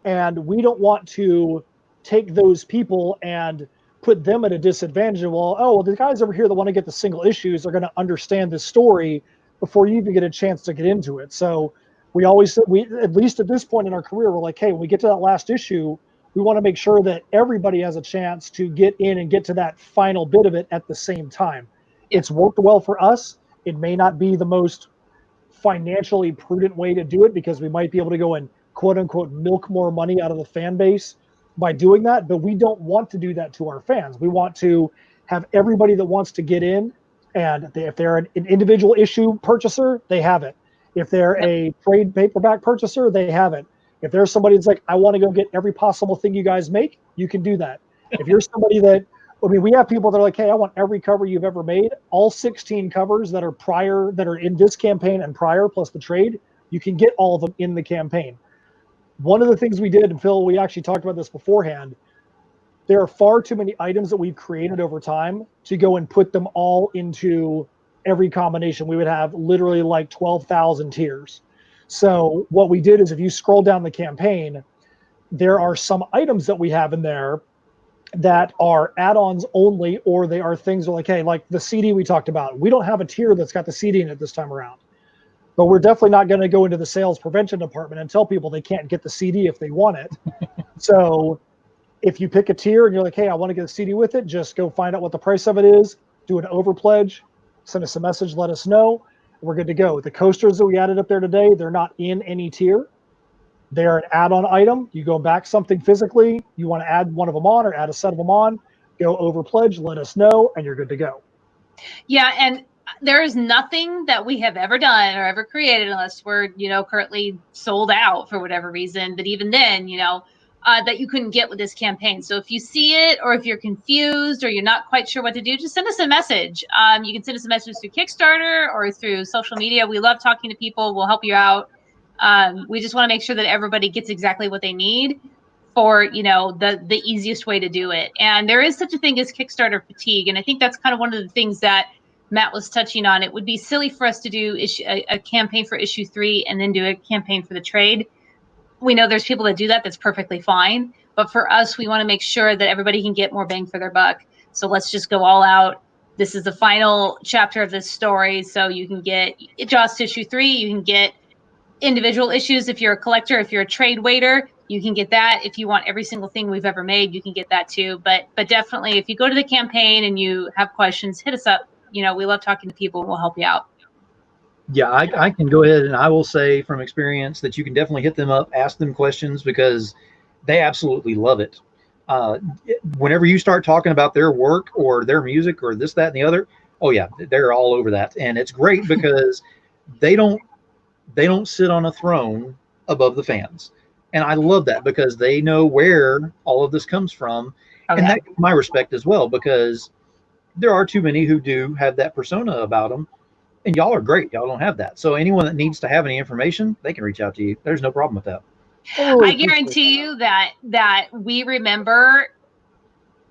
And we don't want to take those people and put them at a disadvantage. Well, the guys over here that want to get the single issues are going to understand this story before you even get a chance to get into it. So we at least at this point in our career, we're like, hey, when we get to that last issue, we want to make sure that everybody has a chance to get in and get to that final bit of it at the same time. It's worked well for us. It may not be the most financially prudent way to do it, because we might be able to go and quote unquote milk more money out of the fan base by doing that, but we don't want to do that to our fans. We want to have everybody that wants to get in, and if they're an individual issue purchaser, they have it. If they're a trade paperback purchaser, they have it. If there's somebody that's like, I want to go get every possible thing you guys make, you can do that. If you're somebody we have people that are like, hey, I want every cover you've ever made, all 16 covers that are in this campaign and prior, plus the trade, you can get all of them in the campaign. One of the things we did, and Phil, we actually talked about this beforehand, there are far too many items that we've created over time to go and put them all into every combination. We would have literally like 12,000 tiers. So what we did is, if you scroll down the campaign, there are some items that we have in there that are add-ons only, or they are things like, hey, like the CD we talked about. We don't have a tier that's got the CD in it this time around. But we're definitely not going to go into the sales prevention department and tell people they can't get the CD if they want it. So if you pick a tier and you're like, hey, I want to get a CD with it, just go find out what the price of it is, do an overpledge, send us a message, let us know. We're good to go. The coasters that we added up there today, they're not in any tier. They're an add-on item. You go back something physically, you want to add one of them on or add a set of them on, go overpledge, let us know, and you're good to go. Yeah, and there is nothing that we have ever done or ever created unless we're, currently sold out for whatever reason. But even then, that you couldn't get with this campaign. So if you see it, or if you're confused, or you're not quite sure what to do, just send us a message. You can send us a message through Kickstarter or through social media. We love talking to people. We'll help you out. We just want to make sure that everybody gets exactly what they need for, the easiest way to do it. And there is such a thing as Kickstarter fatigue. And I think that's kind of one of the things that Matt was touching on. It would be silly for us to do a campaign for issue 3 and then do a campaign for the trade. We know there's people that do that. That's perfectly fine. But for us, we want to make sure that everybody can get more bang for their buck. So let's just go all out. This is the final chapter of this story. So you can get just issue 3. You can get individual issues if you're a collector. If you're a trade waiter, you can get that. If you want every single thing we've ever made, you can get that too. But definitely, if you go to the campaign and you have questions, hit us up. We love talking to people. We'll help you out. Yeah, I can go ahead and I will say from experience that you can definitely hit them up, ask them questions, because they absolutely love it. Whenever you start talking about their work or their music or this, that, and the other, oh yeah, they're all over that. And it's great because they don't sit on a throne above the fans. And I love that because they know where all of this comes from. Okay. And that's my respect as well, because there are too many who do have that persona about them. And y'all are great. Y'all don't have that. So anyone that needs to have any information, they can reach out to you. There's no problem with that. I guarantee you that we remember.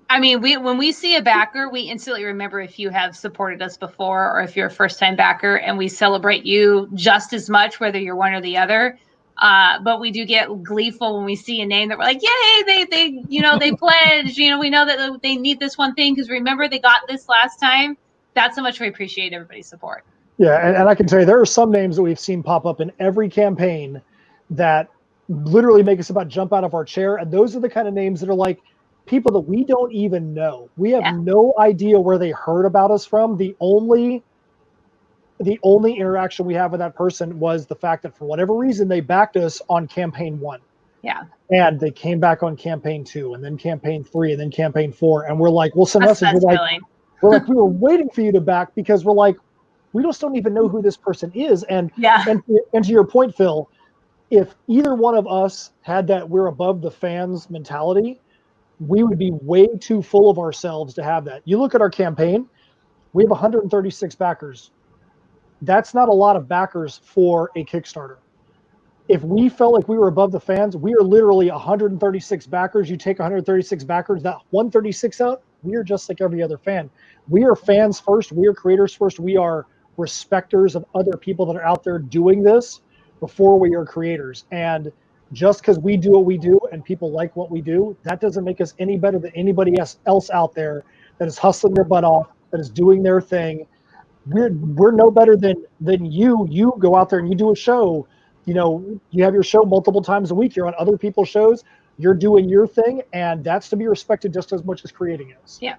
I mean, when we see a backer, we instantly remember if you have supported us before or if you're a first-time backer, and we celebrate you just as much, whether you're one or the other. But we do get gleeful when we see a name that we're like, yay, they pledged. We know that they need this one thing because remember they got this last time. That's how much we appreciate everybody's support. Yeah, and I can tell you there are some names that we've seen pop up in every campaign that literally make us about jump out of our chair. And those are the kind of names that are like people that we don't even know. We have no idea where they heard about us from. The only interaction we have with that person was the fact that for whatever reason they backed us on campaign 1. Yeah. And they came back on campaign 2 and then campaign 3 and then campaign 4. And we're like, we'll send messages. We're like, we were waiting for you to back because we're like, we just don't even know who this person is. And to your point, Phil, if either one of us had that we're above the fans mentality, we would be way too full of ourselves to have that. You look at our campaign, we have 136 backers. That's not a lot of backers for a Kickstarter. If we felt like we were above the fans, we are literally 136 backers. You take 136 backers, that 136 out, we are just like every other fan. We are fans first. We are creators first. We are respecters of other people that are out there doing this before we are creators. And just because we do what we do and people like what we do, that doesn't make us any better than anybody else out there that is hustling their butt off, that is doing their thing. We're no better than you. You go out there and you do a show. You have your show multiple times a week. You're on other people's shows. You're doing your thing, and that's to be respected just as much as creating is. Yeah.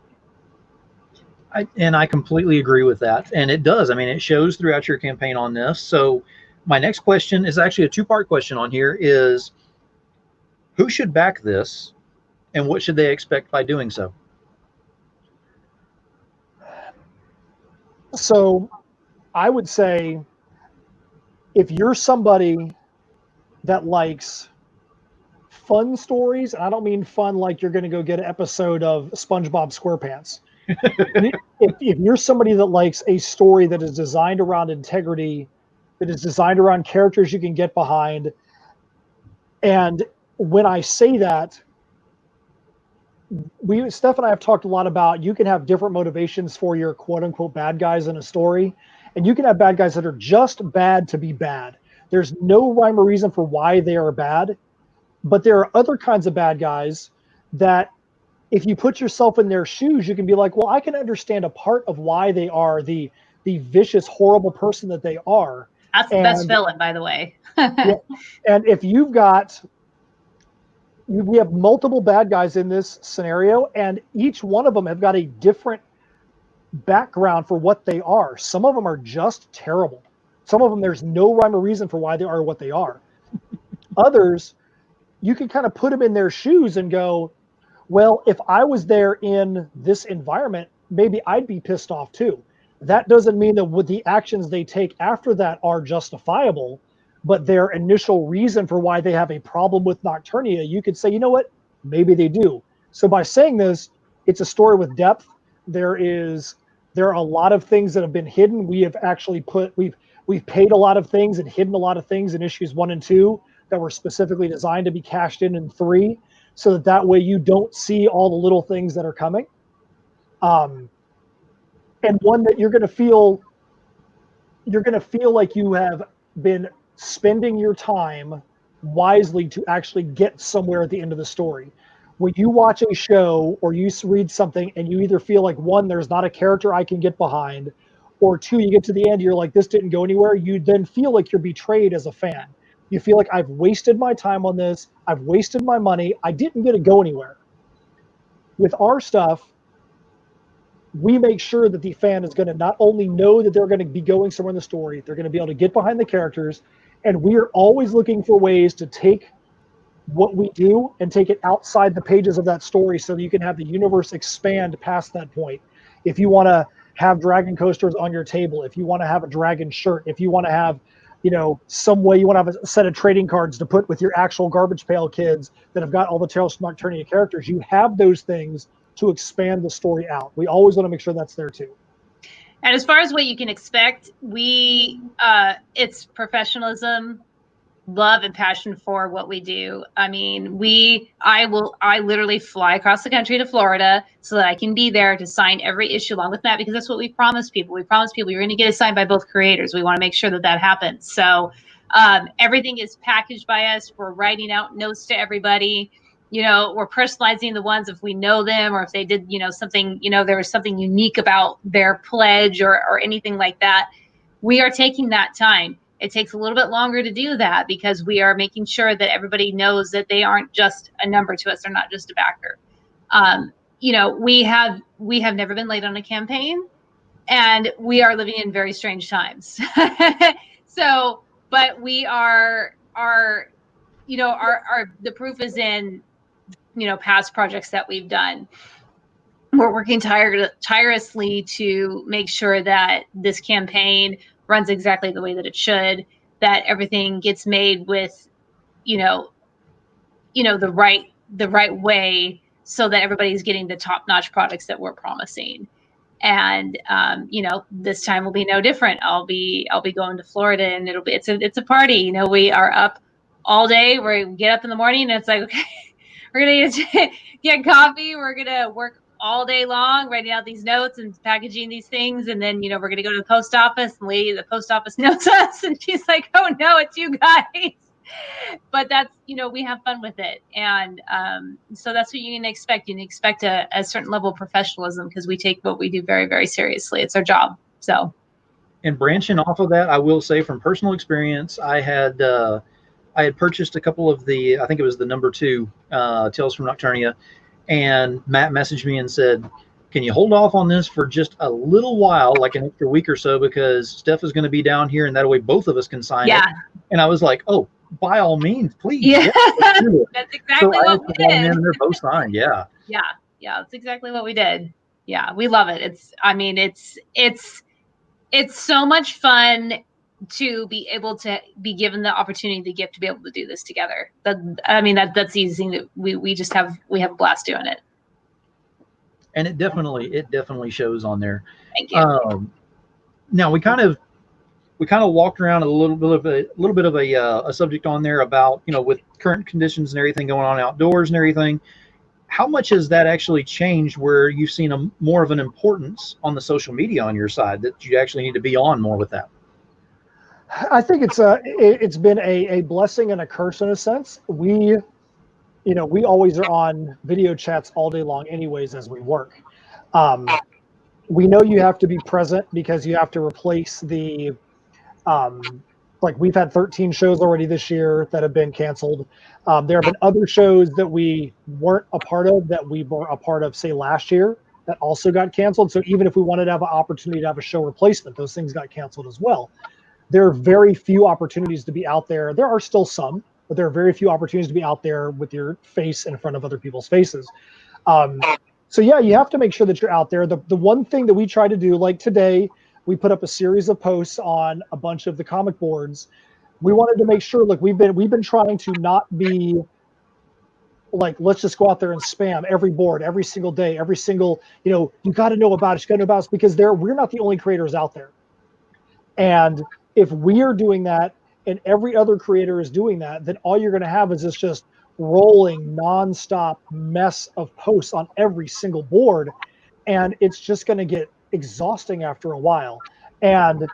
I completely agree with that. And it does. I mean, it shows throughout your campaign on this. So my next question is actually a 2-part question on here is, who should back this and what should they expect by doing so? So I would say if you're somebody that likes fun stories, and I don't mean fun like you're going to go get an episode of SpongeBob SquarePants. if you're somebody that likes a story that is designed around integrity, that is designed around characters you can get behind, and when I say that, Steph and I have talked a lot about you can have different motivations for your quote unquote bad guys in a story, and you can have bad guys that are just bad to be bad. There's no rhyme or reason for why they are bad, but there are other kinds of bad guys that if you put yourself in their shoes, you can be like, well, I can understand a part of why they are the vicious, horrible person that they are. That's the best villain, by the way. Yeah, and if you've got, we have multiple bad guys in this scenario, and each one of them have got a different background for what they are. Some of them are just terrible. Some of them, there's no rhyme or reason for why they are what they are. Others, you can kind of put them in their shoes and go, well, if I was there in this environment, maybe I'd be pissed off too. That doesn't mean that what the actions they take after that are justifiable, but their initial reason for why they have a problem with Nocturnia, you could say, you know what, maybe they do. So by saying this, it's a story with depth. There are a lot of things that have been hidden. We have actually we've paid a lot of things and hidden a lot of things in issues 1 and 2 that were specifically designed to be cashed in 3, so that way you don't see all the little things that are coming. And one that you're going to feel like you have been spending your time wisely to actually get somewhere at the end of the story. When you watch a show or you read something and you either feel like, 1, there's not a character I can get behind, or 2, you get to the end, you're like, this didn't go anywhere, you then feel like you're betrayed as a fan. You feel like, I've wasted my time on this, I've wasted my money, I didn't get to go anywhere. With our stuff, we make sure that the fan is going to not only know that they're going to be going somewhere in the story, they're going to be able to get behind the characters, and we are always looking for ways to take what we do and take it outside the pages of that story so that you can have the universe expand past that point. If you want to have dragon coasters on your table, if you want to have a dragon shirt, if you want to have, some way you want to have a set of trading cards to put with your actual Garbage Pail Kids that have got all the Tales from Nocturnia characters, you have those things to expand the story out. We always want to make sure that's there too. And as far as what you can expect, it's professionalism, love, and passion for what we do. I mean, I literally fly across the country to Florida so that I can be there to sign every issue along with Matt, because that's what we promised people. We promised people you're going to get it signed by both creators. We want to make sure that happens. So everything is packaged by us. We're writing out notes to everybody. We're personalizing the ones if we know them, or if they did, something, there was something unique about their pledge or anything like that. We are taking that time. It takes a little bit longer to do that because we are making sure that everybody knows that they aren't just a number to us. They're not just a backer. We have never been late on a campaign, and we are living in very strange times. But we are the proof is in, past projects that we've done. We're working tirelessly to make sure that this campaign runs exactly the way that it should, that everything gets made with, the right way, so that everybody's getting the top-notch products that we're promising. And this time will be no different. I'll be going to Florida, and it's a party. We are up all day. We get up in the morning, and it's like, okay, we're gonna get coffee. We're gonna work all day long writing out these notes and packaging these things, and then we're gonna go to the post office, and the lady at the post office knows us, and she's like, oh no, it's you guys. But that's, we have fun with it, and so that's what you can expect. You can expect a certain level of professionalism, because we take what we do very, very seriously. It's our job. So, and branching off of that, I will say from personal experience, I had purchased a couple of I think it was the number 2 Tales from Nocturnia, and Matt messaged me and said, can you hold off on this for just a little while, like an extra week or so, because Steph is going to be down here, and that way both of us can sign it. And I was like, oh, by all means, please. Yeah, that's exactly what we did. And they're both signed. Yeah, that's exactly what we did. Yeah, we love it. It's so much fun to be able to be given the opportunity, the gift to be able to do this together. That's the easy thing that we have a blast doing it. And it definitely shows on there. Thank you. Now we kind of walked around a little bit of a subject on there about, with current conditions and everything going on outdoors and everything. How much has that actually changed, where you've seen more of an importance on the social media on your side, that you actually need to be on more with that? I think it's been a blessing and a curse in a sense. we always are on video chats all day long anyways as we work. We know you have to be present because you have to replace the, like we've had 13 shows already this year that have been canceled. There have been other shows that we weren't a part of that we were a part of, say, last year that also got canceled. So even if we wanted to have an opportunity to have a show replacement, those things got canceled as well. There are very few opportunities to be out there. There are still some, but there are very few opportunities to be out there with your face in front of other people's faces. So yeah, you have to make sure that you're out there. The one thing that we try to do, like today, we put up a series of posts on a bunch of the comic boards. We wanted to make sure, like we've been trying to not be like, let's just go out there and spam every board every single day, every single, you got to know about it, you got to know about us, because we're not the only creators out there. And if we are doing that and every other creator is doing that, then all you're going to have is this just rolling nonstop mess of posts on every single board. And it's just going to get exhausting after a while. And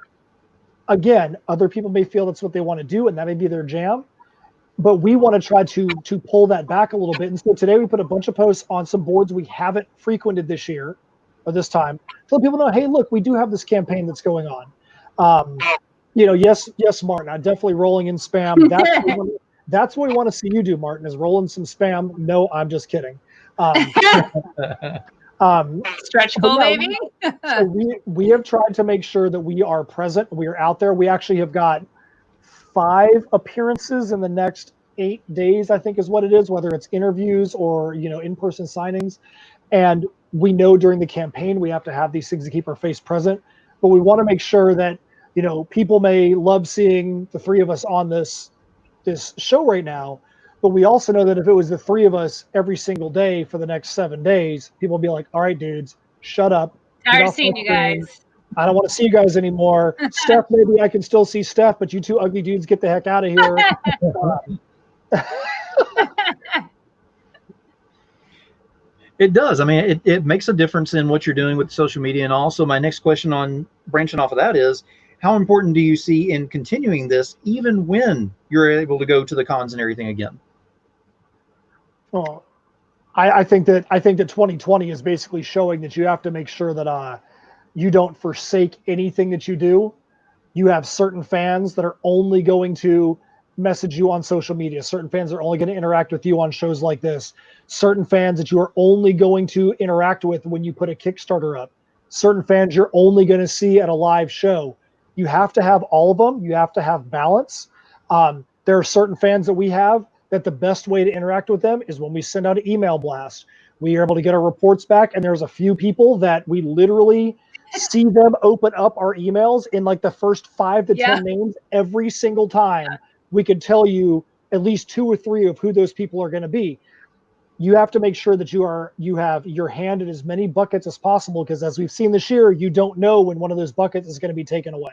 again, other people may feel that's what they want to do and that may be their jam, but we want to try to pull that back a little bit. And so today we put a bunch of posts on some boards we haven't frequented this year or this time to let people know, hey, look, we do have this campaign that's going on. Yes, Martin, I'm definitely rolling in spam. That's what we want to see you do, Martin, is rolling some spam. No, I'm just kidding. Stretch goal, baby. So we have tried to make sure that we are present. We are out there. We actually have got 5 appearances in the next 8 days, I think is what it is, whether it's interviews or, in-person signings. And we know during the campaign, we have to have these things to keep our face present, but we want to make sure that, people may love seeing the 3 of us on this show right now, but we also know that if it was the 3 of us every single day for the next 7 days, people will be like, all right, dudes, shut up. Tired of seeing you guys. I don't want to see you guys anymore. Steph, maybe I can still see Steph, but you 2 ugly dudes, get the heck out of here. It does. I mean, it makes a difference in what you're doing with social media. And also my next question on branching off of that is, how important do you see in continuing this even when you're able to go to the cons and everything again? Well, I think that 2020 is basically showing that you have to make sure that you don't forsake anything that you do. You have certain fans that are only going to message you on social media. Certain fans are only going to interact with you on shows like this. Certain fans that you are only going to interact with when you put a Kickstarter up. Certain fans you're only going to see at a live show. You have to have all of them. You have to have balance. There are certain fans that we have that the best way to interact with them is when we send out an email blast. We are able to get our reports back, and there's a few people that we literally see them open up our emails in like the first 5 to 10 names every single time. We could tell you at least 2 or 3 of who those people are going to be. You have to make sure that you have your hand in as many buckets as possible, because as we've seen this year, you don't know when one of those buckets is going to be taken away.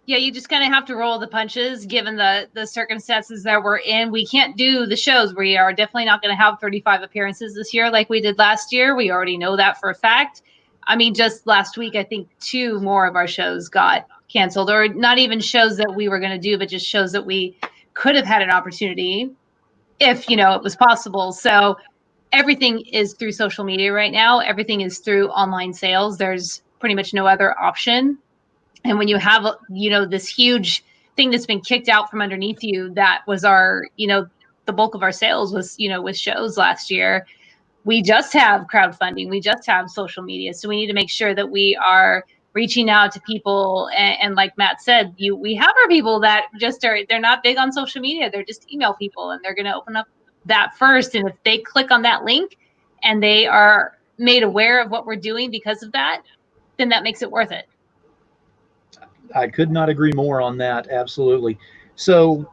Yeah, you just kind of have to roll the punches given the circumstances that we're in. We can't do the shows. We are definitely not going to have 35 appearances this year like we did last year. We already know that for a fact. I mean, just last week, I think 2 more of our shows got canceled, or not even shows that we were going to do, but just shows that we could have had an opportunity if, it was possible. So everything is through social media right now. Everything is through online sales. There's pretty much no other option. And when you have, this huge thing that's been kicked out from underneath you, that was our, the bulk of our sales was, with shows last year. We just have crowdfunding. We just have social media. So we need to make sure that we are reaching out to people. And like Matt said, we have our people that just they're not big on social media. They're just email people, and they're going to open up that first. And if they click on that link and they are made aware of what we're doing because of that, then that makes it worth it. I could not agree more on that. Absolutely. So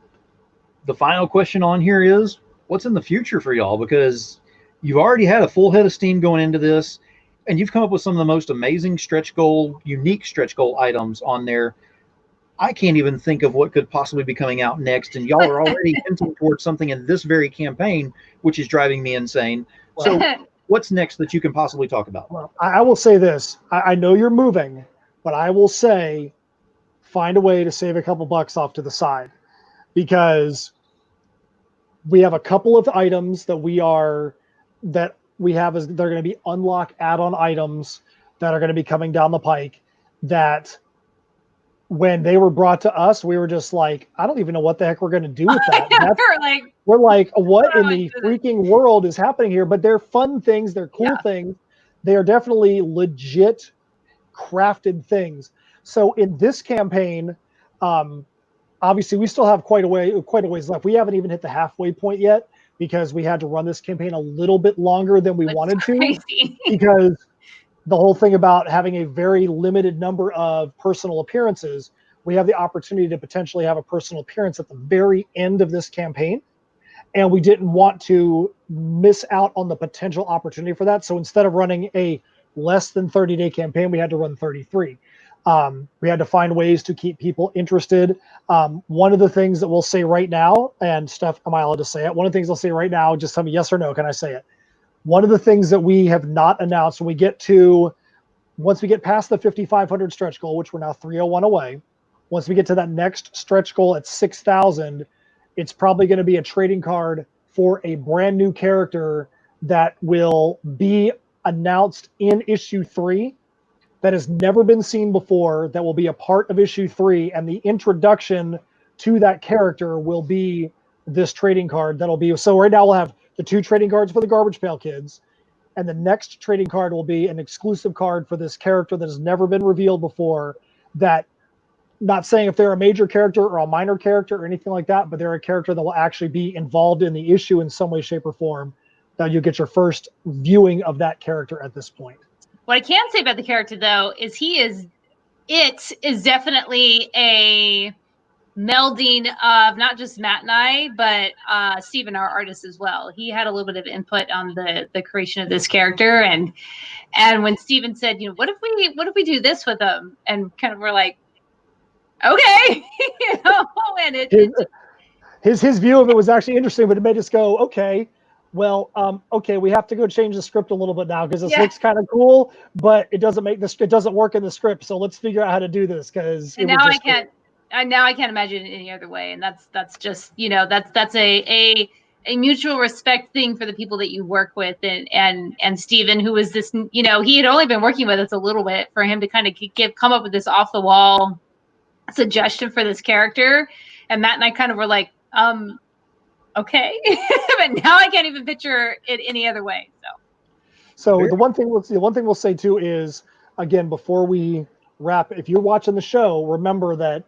the final question on here is, what's in the future for y'all? Because you've already had a full head of steam going into this, and you've come up with some of the most amazing unique stretch goal items on there. I can't even think of what could possibly be coming out next, and y'all are already hinting towards something in this very campaign, which is driving me insane. So what's next that you can possibly talk about? Well, I will say this. I know you're moving, but I will say find a way to save a couple bucks off to the side, because We have a couple of items that we have as they're going to be unlock add-on items that are going to be coming down the pike that when they were brought to us, we were just like, I don't even know what the heck we're going to do with that. We're like, what in the freaking world is happening here? But they're fun things. They're cool things. They are definitely legit crafted things. So in this campaign, obviously we still have quite a ways left. We haven't even hit the halfway point yet because we had to run this campaign a little bit longer than we wanted to because the whole thing about having a very limited number of personal appearances, we have the opportunity to potentially have a personal appearance at the very end of this campaign. And we didn't want to miss out on the potential opportunity for that. So instead of running a less than 30-day campaign, we had to run 33. We had to find ways to keep people interested. One of the things that we'll say right now, and Steph, am I allowed to say it? One of the things I'll say right now, just tell me yes or no, can I say it? One of the things that we have not announced once we get past the 5,500 stretch goal, which we're now 301 away, once we get to that next stretch goal at 6,000, it's probably going to be a trading card for a brand new character that will be announced in issue 3 that has never been seen before, that will be a part of issue 3, and the introduction to that character will be this trading card that'll be. So right now we'll have the 2 trading cards for the Garbage Pail Kids, and the next trading card will be an exclusive card for this character that has never been revealed before. That, not saying if they're a major character or a minor character or anything like that, but they're a character that will actually be involved in the issue in some way, shape, or form. That you'll get your first viewing of that character at this point. What I can say about the character, though, is it is definitely a melding of not just Matt and I, but Steven, our artist, as well. He had a little bit of input on the creation of this character, and when Steven said, what if we do this with him, and kind of we're like, okay, and his view of it was actually interesting, but it made us go, okay. Well, okay, we have to go change the script a little bit now because this looks kind of cool, but it doesn't work in the script. So let's figure out how to do this because now I can't imagine it any other way. And that's just that's a mutual respect thing for the people that you work with, and Steven, who was this, he had only been working with us a little bit, for him to kind of come up with this off the wall suggestion for this character, and Matt and I kind of were like, okay, but now I can't even picture it any other way. So the one thing we'll say too is, again, before we wrap, if you're watching the show, remember that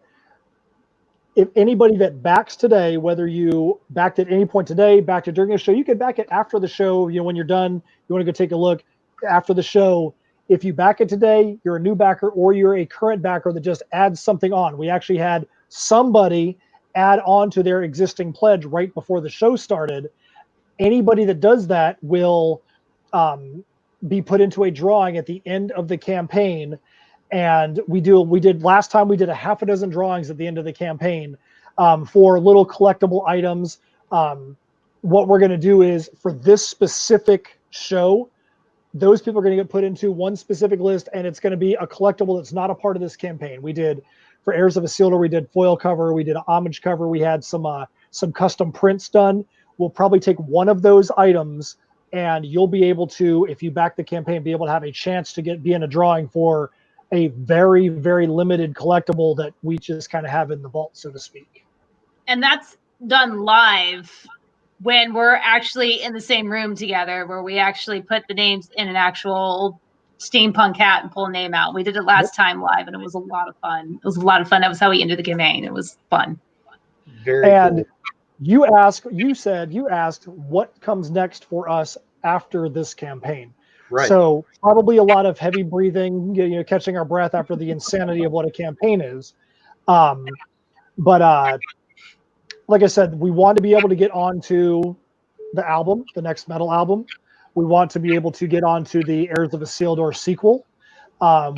if anybody that backs today, whether you backed at any point today, backed it during the show, you can back it after the show. When you're done, you want to go take a look after the show. If you back it today, you're a new backer or you're a current backer that just adds something on. We actually had somebody add on to their existing pledge right before the show started. Anybody that does that will be put into a drawing at the end of the campaign. And last time we did a half a dozen drawings at the end of the campaign for little collectible items. What we're going to do is, for this specific show, those people are going to get put into one specific list, and it's going to be a collectible that's not a part of this campaign. We did, for Heirs of Isildur, we did foil cover, we did a homage cover, we had some custom prints done. We'll probably take one of those items, and you'll be able to, if you back the campaign, be able to have a chance to be in a drawing for a very, very limited collectible that we just kind of have in the vault, so to speak. And that's done live when we're actually in the same room together, where we actually put the names in an actual steampunk hat and pull a name out. We did it last time live, and it was a lot of fun. That was how we ended the campaign. It was fun. Very cool. You asked what comes next for us after this campaign. Right. So probably a lot of heavy breathing, catching our breath after the insanity of what a campaign is. But like I said, we want to be able to get onto the album, the next metal album. We want to be able to get onto the Heirs of Isildur sequel.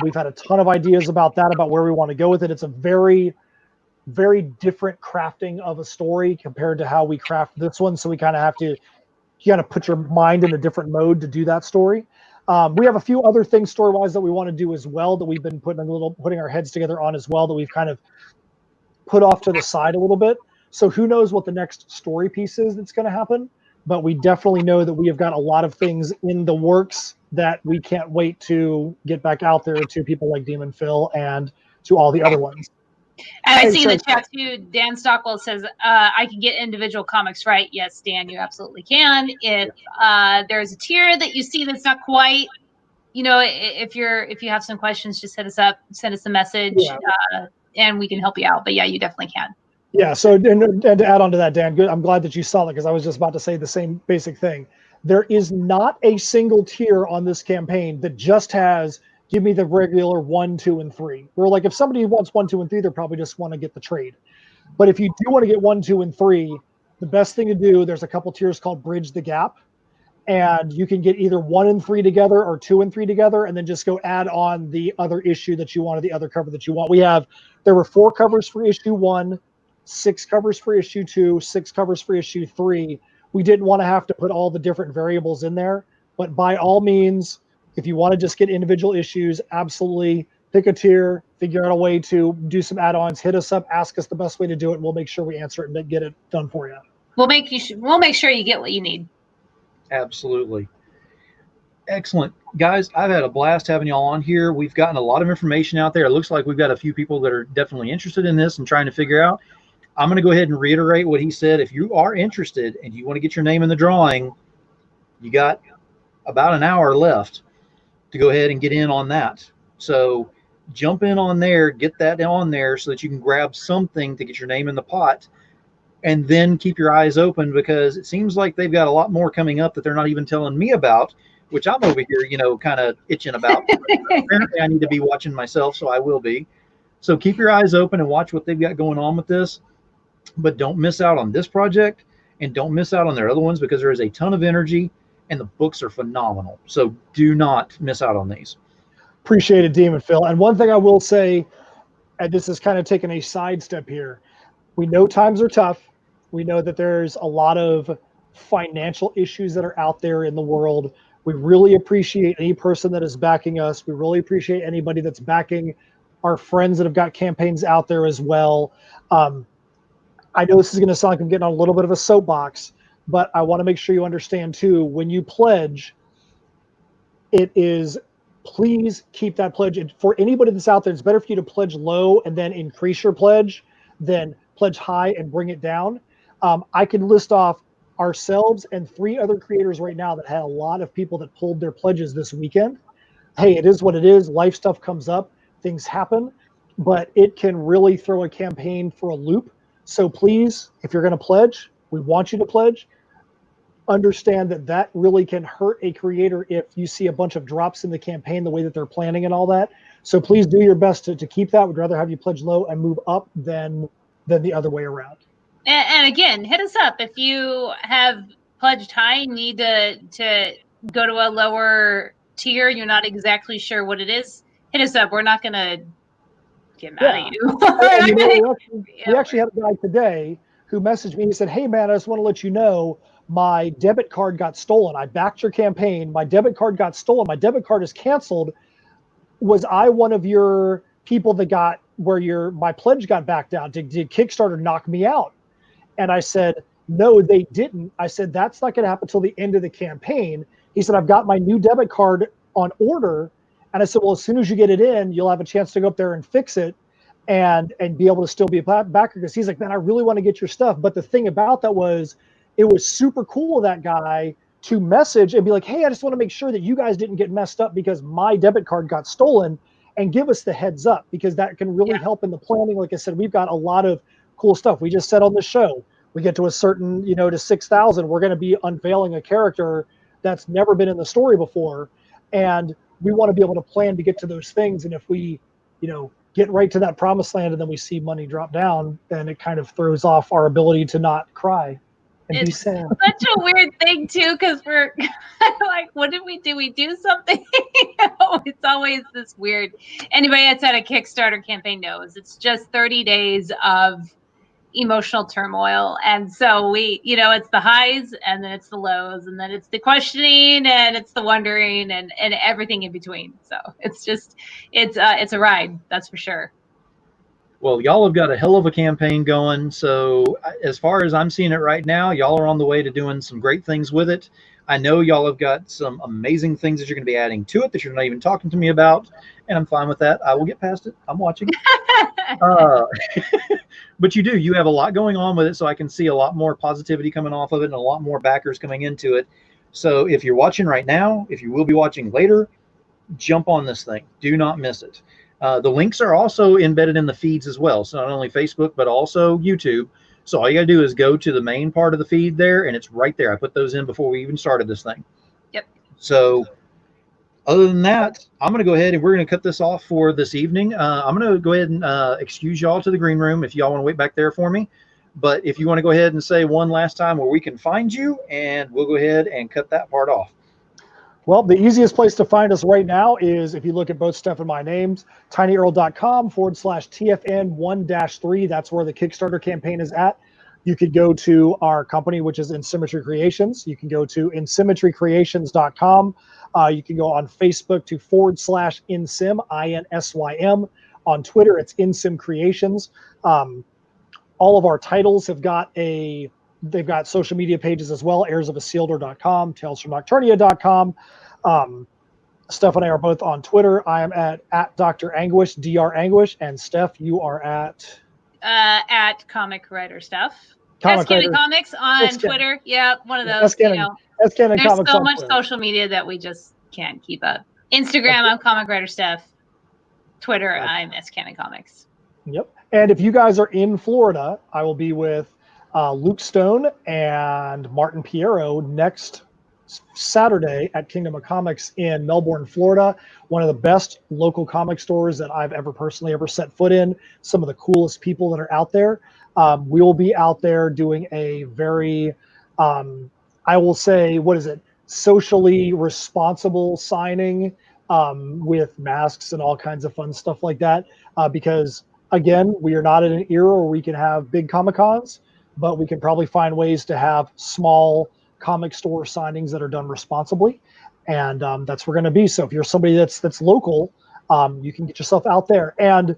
We've had a ton of ideas about that, about where we want to go with it. It's a very, very different crafting of a story compared to how we craft this one. So we kind of have to, you got to put your mind in a different mode to do that story. We have a few other things story-wise that we want to do as well, that we've been putting our heads together on as well, that we've kind of put off to the side a little bit. So who knows what the next story piece is that's going to happen? But we definitely know that we have got a lot of things in the works that we can't wait to get back out there to people like Demon Phil and to all the other ones. And I see in the chat too, Dan Stockwell says, I can get individual comics, right? Yes, Dan, you absolutely can. If there's a tier that you see that's not quite, if you have some questions, just hit us up, send us a message, and we can help you out. But yeah, you definitely can. Yeah. So, and to add on to that, Dan, good. I'm glad that you saw that, because I was just about to say the same basic thing. There is not a single tier on this campaign that just has, give me the regular 1, 2, and 3. We're like, if somebody wants 1, 2, and 3, they'll probably just want to get the trade. But if you do want to get 1, 2, and 3, the best thing to do, there's a couple tiers called Bridge the Gap. And you can get either 1 and 3 together or 2 and 3 together, and then just go add on the other issue that you want or the other cover that you want. There were 4 covers for issue 1, 6 covers for issue 2, 6 covers for issue 3. We didn't want to have to put all the different variables in there, but by all means, if you want to just get individual issues, absolutely pick a tier, figure out a way to do some add-ons, hit us up, ask us the best way to do it, and we'll make sure we answer it and get it done for you. We'll make sure you get what you need. Absolutely. Excellent. Guys, I've had a blast having y'all on here. We've gotten a lot of information out there. It looks like we've got a few people that are definitely interested in this and trying to figure out. I'm going to go ahead and reiterate what he said. If you are interested and you want to get your name in the drawing, you got about an hour left to go ahead and get in on that. So jump in on there, get that on there so that you can grab something to get your name in the pot. And then keep your eyes open, because it seems like they've got a lot more coming up that they're not even telling me about, which I'm over here, kind of itching about. Apparently I need to be watching myself, so I will be. So keep your eyes open and watch what they've got going on with this. But don't miss out on this project, and don't miss out on their other ones, because there is a ton of energy and the books are phenomenal. So do not miss out on these. Appreciate it, Demon Phil. And one thing I will say, and this is kind of taking a sidestep here, we know times are tough. We know that there's a lot of financial issues that are out there in the world. We really appreciate any person that is backing us. We really appreciate anybody that's backing our friends that have got campaigns out there as well. I know this is going to sound like I'm getting on a little bit of a soapbox, but I want to make sure you understand too, when you pledge, please keep that pledge. And for anybody that's out there, it's better for you to pledge low and then increase your pledge than pledge high and bring it down. I can list off ourselves and 3 other creators right now that had a lot of people that pulled their pledges this weekend. Hey, it is what it is. Life stuff comes up, things happen, but it can really throw a campaign for a loop. So please, if you're going to pledge, we want you to pledge. Understand that really can hurt a creator if you see a bunch of drops in the campaign, the way that they're planning and all that. So please do your best to keep that. We'd rather have you pledge low and move up than the other way around. And again, hit us up if you have pledged high and need to go to a lower tier. You're not exactly sure what it is. Hit us up. We're not going to get mad at you. We actually had a guy today who messaged me. He said, "Hey man, I just want to let you know my debit card got stolen. I backed your campaign. My debit card got stolen. My debit card is canceled. Was I one of your people that got where my pledge got backed down? Did Kickstarter knock me out?" And I said, "No, they didn't." I said, "That's not going to happen until the end of the campaign." He said, "I've got my new debit card on order." And I said, "Well, as soon as you get it in, you'll have a chance to go up there and fix it and be able to still be a backer." Because he's like, "Man, I really want to get your stuff." But the thing about that was, it was super cool of that guy to message and be like, "Hey, I just want to make sure that you guys didn't get messed up because my debit card got stolen," and give us the heads up, because that can really help in the planning. Like I said, we've got a lot of cool stuff. We just said on the show, we get to a certain, to 6,000, we're going to be unveiling a character that's never been in the story before. And we want to be able to plan to get to those things. And if we, get right to that promised land and then we see money drop down, then it kind of throws off our ability to not cry and be sad. Such a weird thing too, because we're like, what did we do? We do something? It's always this weird. Anybody that's had a Kickstarter campaign knows it's just 30 days of emotional turmoil. And so we, it's the highs and then it's the lows and then it's the questioning and it's the wondering and everything in between. So it's just, it's a ride. That's for sure. Well, y'all have got a hell of a campaign going. So as far as I'm seeing it right now, y'all are on the way to doing some great things with it. I know y'all have got some amazing things that you're going to be adding to it that you're not even talking to me about, and I'm fine with that. I will get past it. I'm watching. Uh, but you have a lot going on with it, so I can see a lot more positivity coming off of it and a lot more backers coming into it. So if you're watching right now, if you will be watching later, jump on this thing. Do not miss it. The links are also embedded in the feeds as well. So not only Facebook, but also YouTube. So all you got to do is go to the main part of the feed there, and it's right there. I put those in before we even started this thing. Yep. So other than that, I'm going to go ahead and we're going to cut this off for this evening. I'm going to go ahead and excuse y'all to the green room if y'all want to wait back there for me. But if you want to go ahead and say one last time where we can find you, and we'll go ahead and cut that part off. Well, the easiest place to find us right now is if you look at both Steph and my names, tinyurl.com/TFN1-3. That's where the Kickstarter campaign is at. You could go to our company, which is In Symmetry Creations. You can go to insymmetrycreations.com. You can go on Facebook to /InSym, INSYM. On Twitter, it's InSym Creations. All of our titles have got they've got social media pages as well, heirsofasielder.com, talesfromnocturnia.com. Steph and I are both on Twitter. I am at Dr. Anguish, Dr. Anguish, and Steph, you are at Comic Writer Stuff. Comic Canon Writer. Comics on Twitter. Yeah, one of those. There's Comics so on much Twitter. social media that we just can't keep up. Instagram, I'm Comic Writer Stuff. Twitter, I'm Canon Comics. Yep. And if you guys are in Florida, I will be with Luke Stone and Martin Piero next Saturday at Kingdom of Comics in Melbourne, Florida. One of the best local comic stores that I've personally ever set foot in. Some of the coolest people that are out there. We will be out there doing a very, I will say, socially responsible signing with masks and all kinds of fun stuff like that. Because again, we are not in an era where we can have big Comic-Cons, but we can probably find ways to have small comic store signings that are done responsibly. And that's where we're going to be. So if you're somebody that's local, you can get yourself out there. And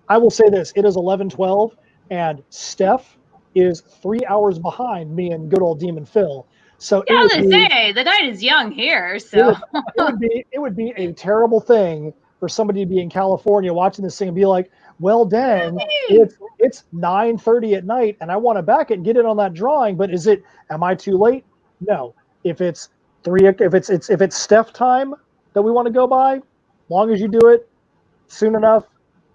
I will say this, it is 11:12 and Steph is 3 hours behind me and good old Demon Phil. So yeah, I was gonna say the night is young here, so it would be a terrible thing for somebody to be in California watching this thing and be like, well, dang, it's 9:30 at night and I want to back it and get it on that drawing, but am I too late? No. If it's Steph time that we want to go by, long as you do it soon enough,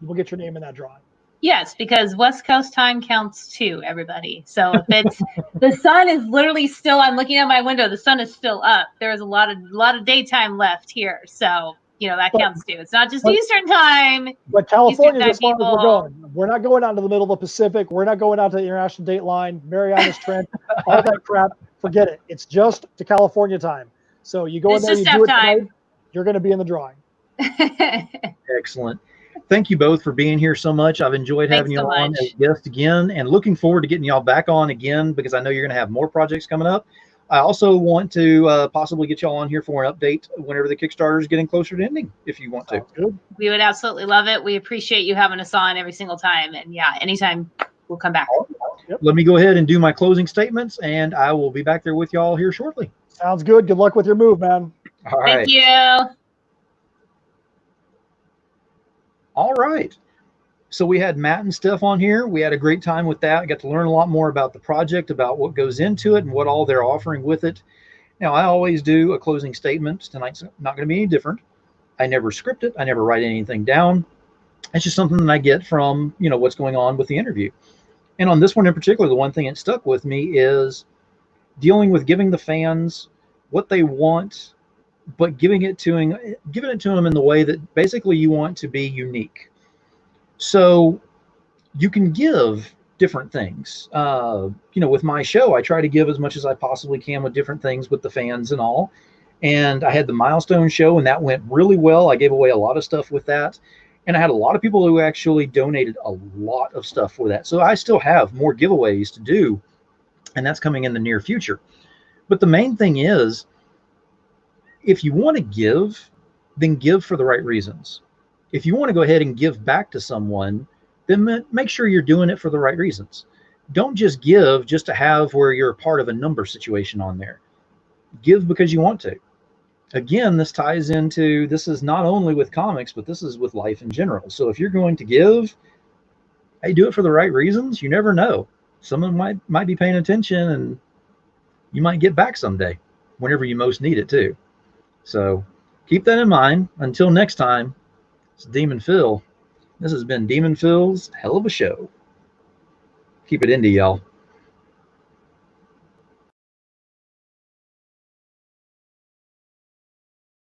you will get your name in that drawing. Yes, because West Coast time counts too, everybody. So if it's the sun is literally still, I'm looking out my window, the sun is still up. There's a lot of daytime left here. So that counts too. It's not just Eastern time. But California is as far as we're going. We're not going out to the middle of the Pacific. We're not going out to the International Date Line, Marianas Trench, all that crap. Forget it. It's just to California time. So you go in there, you do it tonight, you're going to be in the drawing. Excellent. Thank you both for being here so much. I've enjoyed having you on as guests again, and looking forward to getting y'all back on again because I know you're going to have more projects coming up. I also want to possibly get y'all on here for an update whenever the Kickstarter is getting closer to ending, if you want to. We would absolutely love it. We appreciate you having us on every single time. And yeah, anytime we'll come back. Yep. Let me go ahead and do my closing statements, and I will be back there with y'all here shortly. Sounds good. Good luck with your move, man. All right. Thank you. All right. So we had Matt and Steph on here. We had a great time with that. I got to learn a lot more about the project, about what goes into it and what all they're offering with it. Now, I always do a closing statement. Tonight's not going to be any different. I never script it. I never write anything down. It's just something that I get from, what's going on with the interview. And on this one in particular, the one thing that stuck with me is dealing with giving the fans what they want, but giving it to them in the way that basically you want to be unique. So you can give different things. With my show, I try to give as much as I possibly can with different things with the fans and all. And I had the milestone show, and that went really well. I gave away a lot of stuff with that. And I had a lot of people who actually donated a lot of stuff for that. So I still have more giveaways to do, and that's coming in the near future. But the main thing is, if you want to give, then give for the right reasons. If you want to go ahead and give back to someone, then make sure you're doing it for the right reasons. Don't just give just to have where you're a part of a number situation on there. Give because you want to. Again, this ties into, this is not only with comics, but this is with life in general. So if you're going to give, hey, do it for the right reasons. You never know. Someone might be paying attention, and you might get back someday whenever you most need it too. So keep that in mind. Until next time, it's Demon Phil. This has been Demon Phil's Hell of a Show. Keep it indie, y'all.